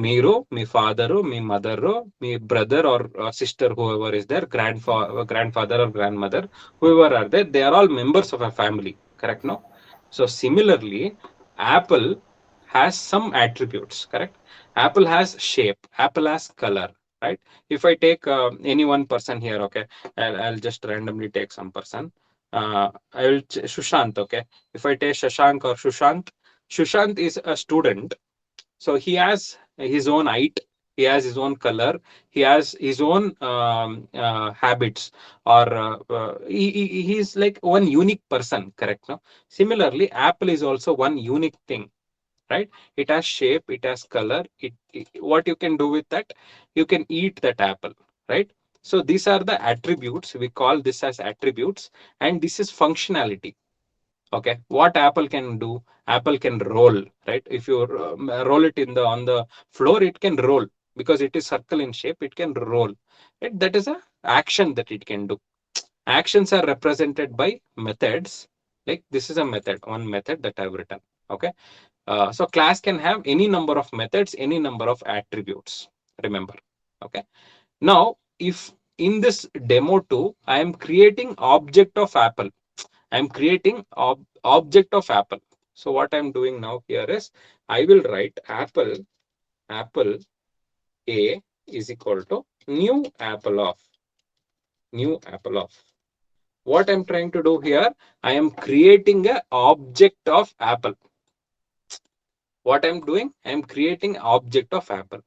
మీరు, మీ father, మీ mother, మీ brother or sister, whoever is there, grandfather or grandmother, whoever are there, they are all members of a family. Correct, no? So similarly, apple has some attributes. Correct. Apple has shape, apple has color, right? If I take any one person here, okay, I'll just randomly take some person. I will Shushant. Okay, if I take Shashank or Shushant, Shushant is a student, so he has his own height, he has his own color, he has his own habits, or he's like one unique person. Correct? No. Similarly, Apple is also one unique thing, right? It has shape, it has color. What you can do with that? You can eat that apple, right? So these are the attributes. We call this as attributes, and this is functionality. Okay, what apple can do? Apple can roll, right? If you roll it in the on the floor, it can roll because it is circle in shape. It can roll. Right? That is a action that it can do. Actions are represented by methods. Like this is a method, one method that I've written. Okay. So class can have any number of methods, any number of attributes. Remember. Okay. Now, if in this demo 2, I am creating object of apple. I am creating object of apple. So what I'm doing now here is I will write apple A is equal to new apple of. What I'm trying to do here, I am creating a object of apple. What I'm doing, I'm creating object of apple.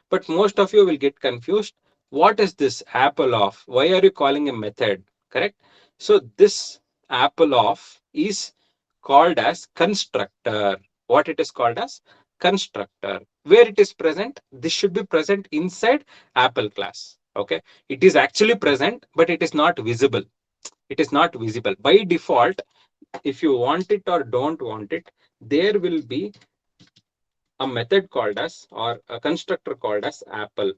But most of you will get confused. What is this apple of? Why are you calling a method? Correct? So this apple of is called as constructor. What it is called as? Constructor. Where it is present? This should be present inside apple class. Okay. It is actually present, but it is not visible. It is not visible. By default, if you want it or don't want it, there will be a method called as, or a constructor called as apple.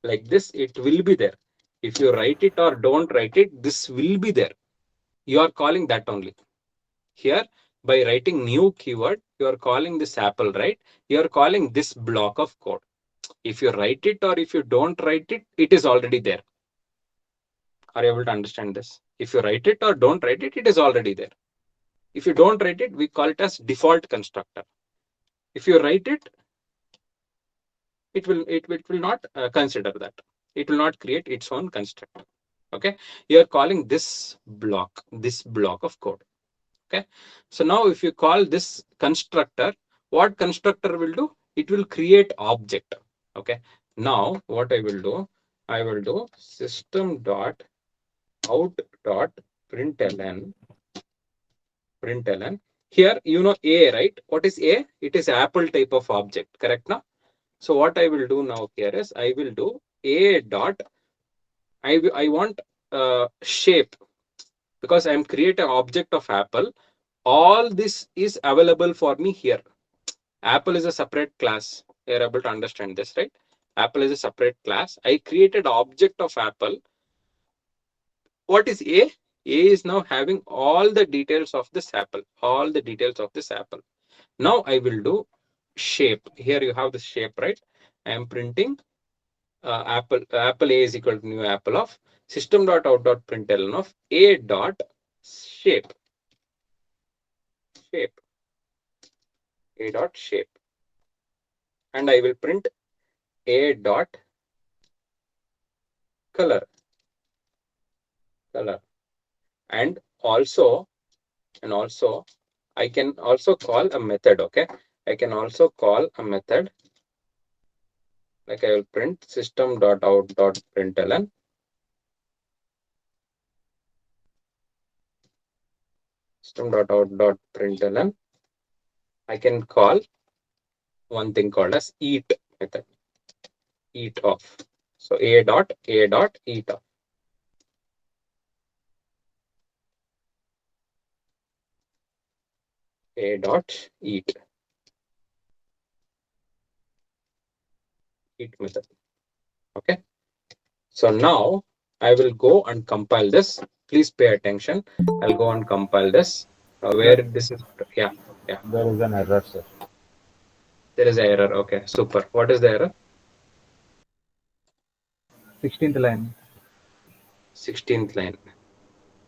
Like this, it will be there. If you write it or don't write it, this will be there. You are calling that only. Here, by writing new keyword, you are calling this apple, right? You are calling this block of code. If you write it or if you don't write it, it is already there. Are you able to understand this? If you write it or don't write it, it is already there. If you don't write it, we call it as default constructor. If you write it, it will not consider that. It will not create its own constructor. Okay, you are calling this block of code. Okay, so now if you call this constructor, what constructor will do? It will create object. Okay, now what I will do, I will do system dot out dot println. Here you know a, right? What is a? It is apple type of object. Correct now? So what I will do now here is I will do a dot. I want shape, because I am create an object of apple. All this is available for me here. Apple is a separate class. You're able to understand this, right? Apple is a separate class. I created object of apple. What is A? A is now having all the details of this apple. All the details of this apple. Now I will do shape. Here you have the shape, right? I am printing apple A is equal to new apple of. system.out.println of a dot shape, a dot shape, and I will print a dot color, and also I can also call a method. Okay, I can also call a method, like I will print system.out.println system.out.println. I can call one thing called as eat method, eat off. So a dot eat off, a dot eat method. Okay. So now I will go and compile this. Please pay attention. I'll go and compile this. Where this is, yeah. There is an error, sir. There is an error. Okay, super. What is the error? 16th line. 16th line.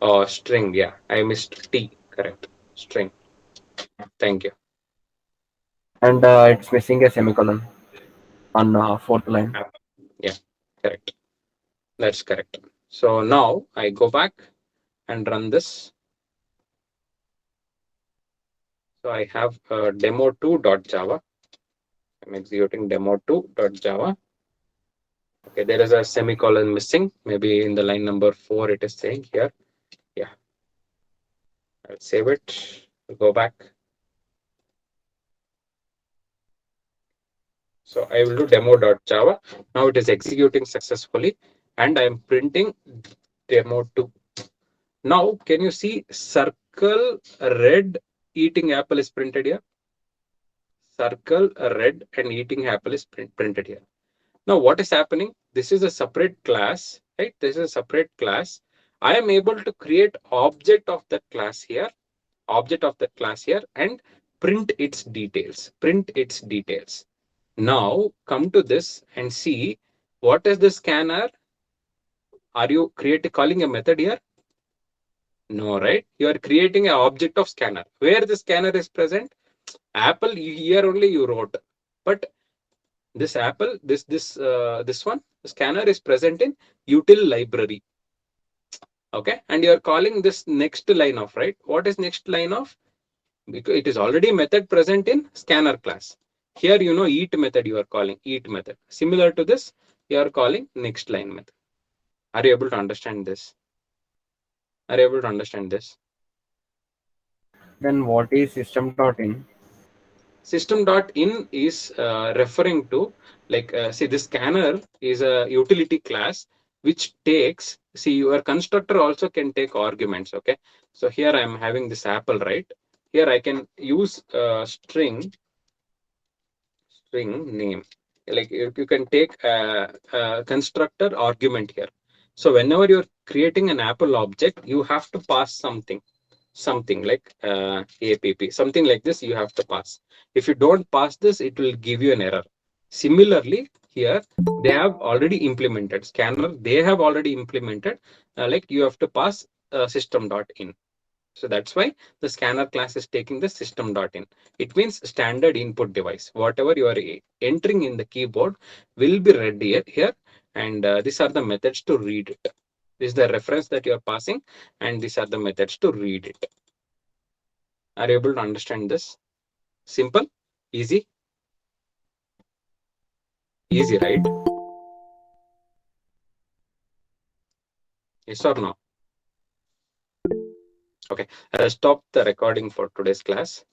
Oh, string. Yeah, I missed T. Correct. String. Thank you. And it's missing a semicolon on fourth line. Yeah, correct. That's correct. So now I go back and run this. So I have demo2.java. I'm executing demo2.java. Okay, there is a semicolon missing. Maybe in the line number 4 it is saying here. Yeah. I'll save it. I'll go back. So I will do demo.java. Now it is executing successfully and I'm printing demo2. Now, can you see circle red eating apple is printed here? Circle red and eating apple is printed here. Now, what is happening? This is a separate class, right? This is a separate class. I am able to create object of that class here, and print its details, Now come to this and see what is the scanner. Are you calling a method here? No, right? You are creating an object of scanner. Where the scanner is present? Apple here only you wrote, but this apple, this one, the scanner is present in util library. Okay, and you are calling this next line of, right? What is next line of? Because it is already method present in scanner class. Here, eat method you are calling eat method. Similar to this, you are calling next line method. Are you able to understand this? Then what is system.in? System.in is referring to, like, see, this scanner is a utility class which takes, see, your constructor also can take arguments. Okay, so here I am having this apple, right? Here I can use string name, like you can take a constructor argument here. So whenever you're creating an apple object, you have to pass something like app, something like this you have to pass. If you don't pass this, it will give you an error. Similarly, here they have already implemented scanner. They have already implemented, like you have to pass system.in. So that's why the scanner class is taking the system.in. It means standard input device. Whatever you are entering in the keyboard will be read here, and these are the methods to read it. This is the reference that you are passing, and these are the methods to read it. Are you able to understand this? Simple, easy, right? Yes or no? Okay, I'll stop the recording for today's class.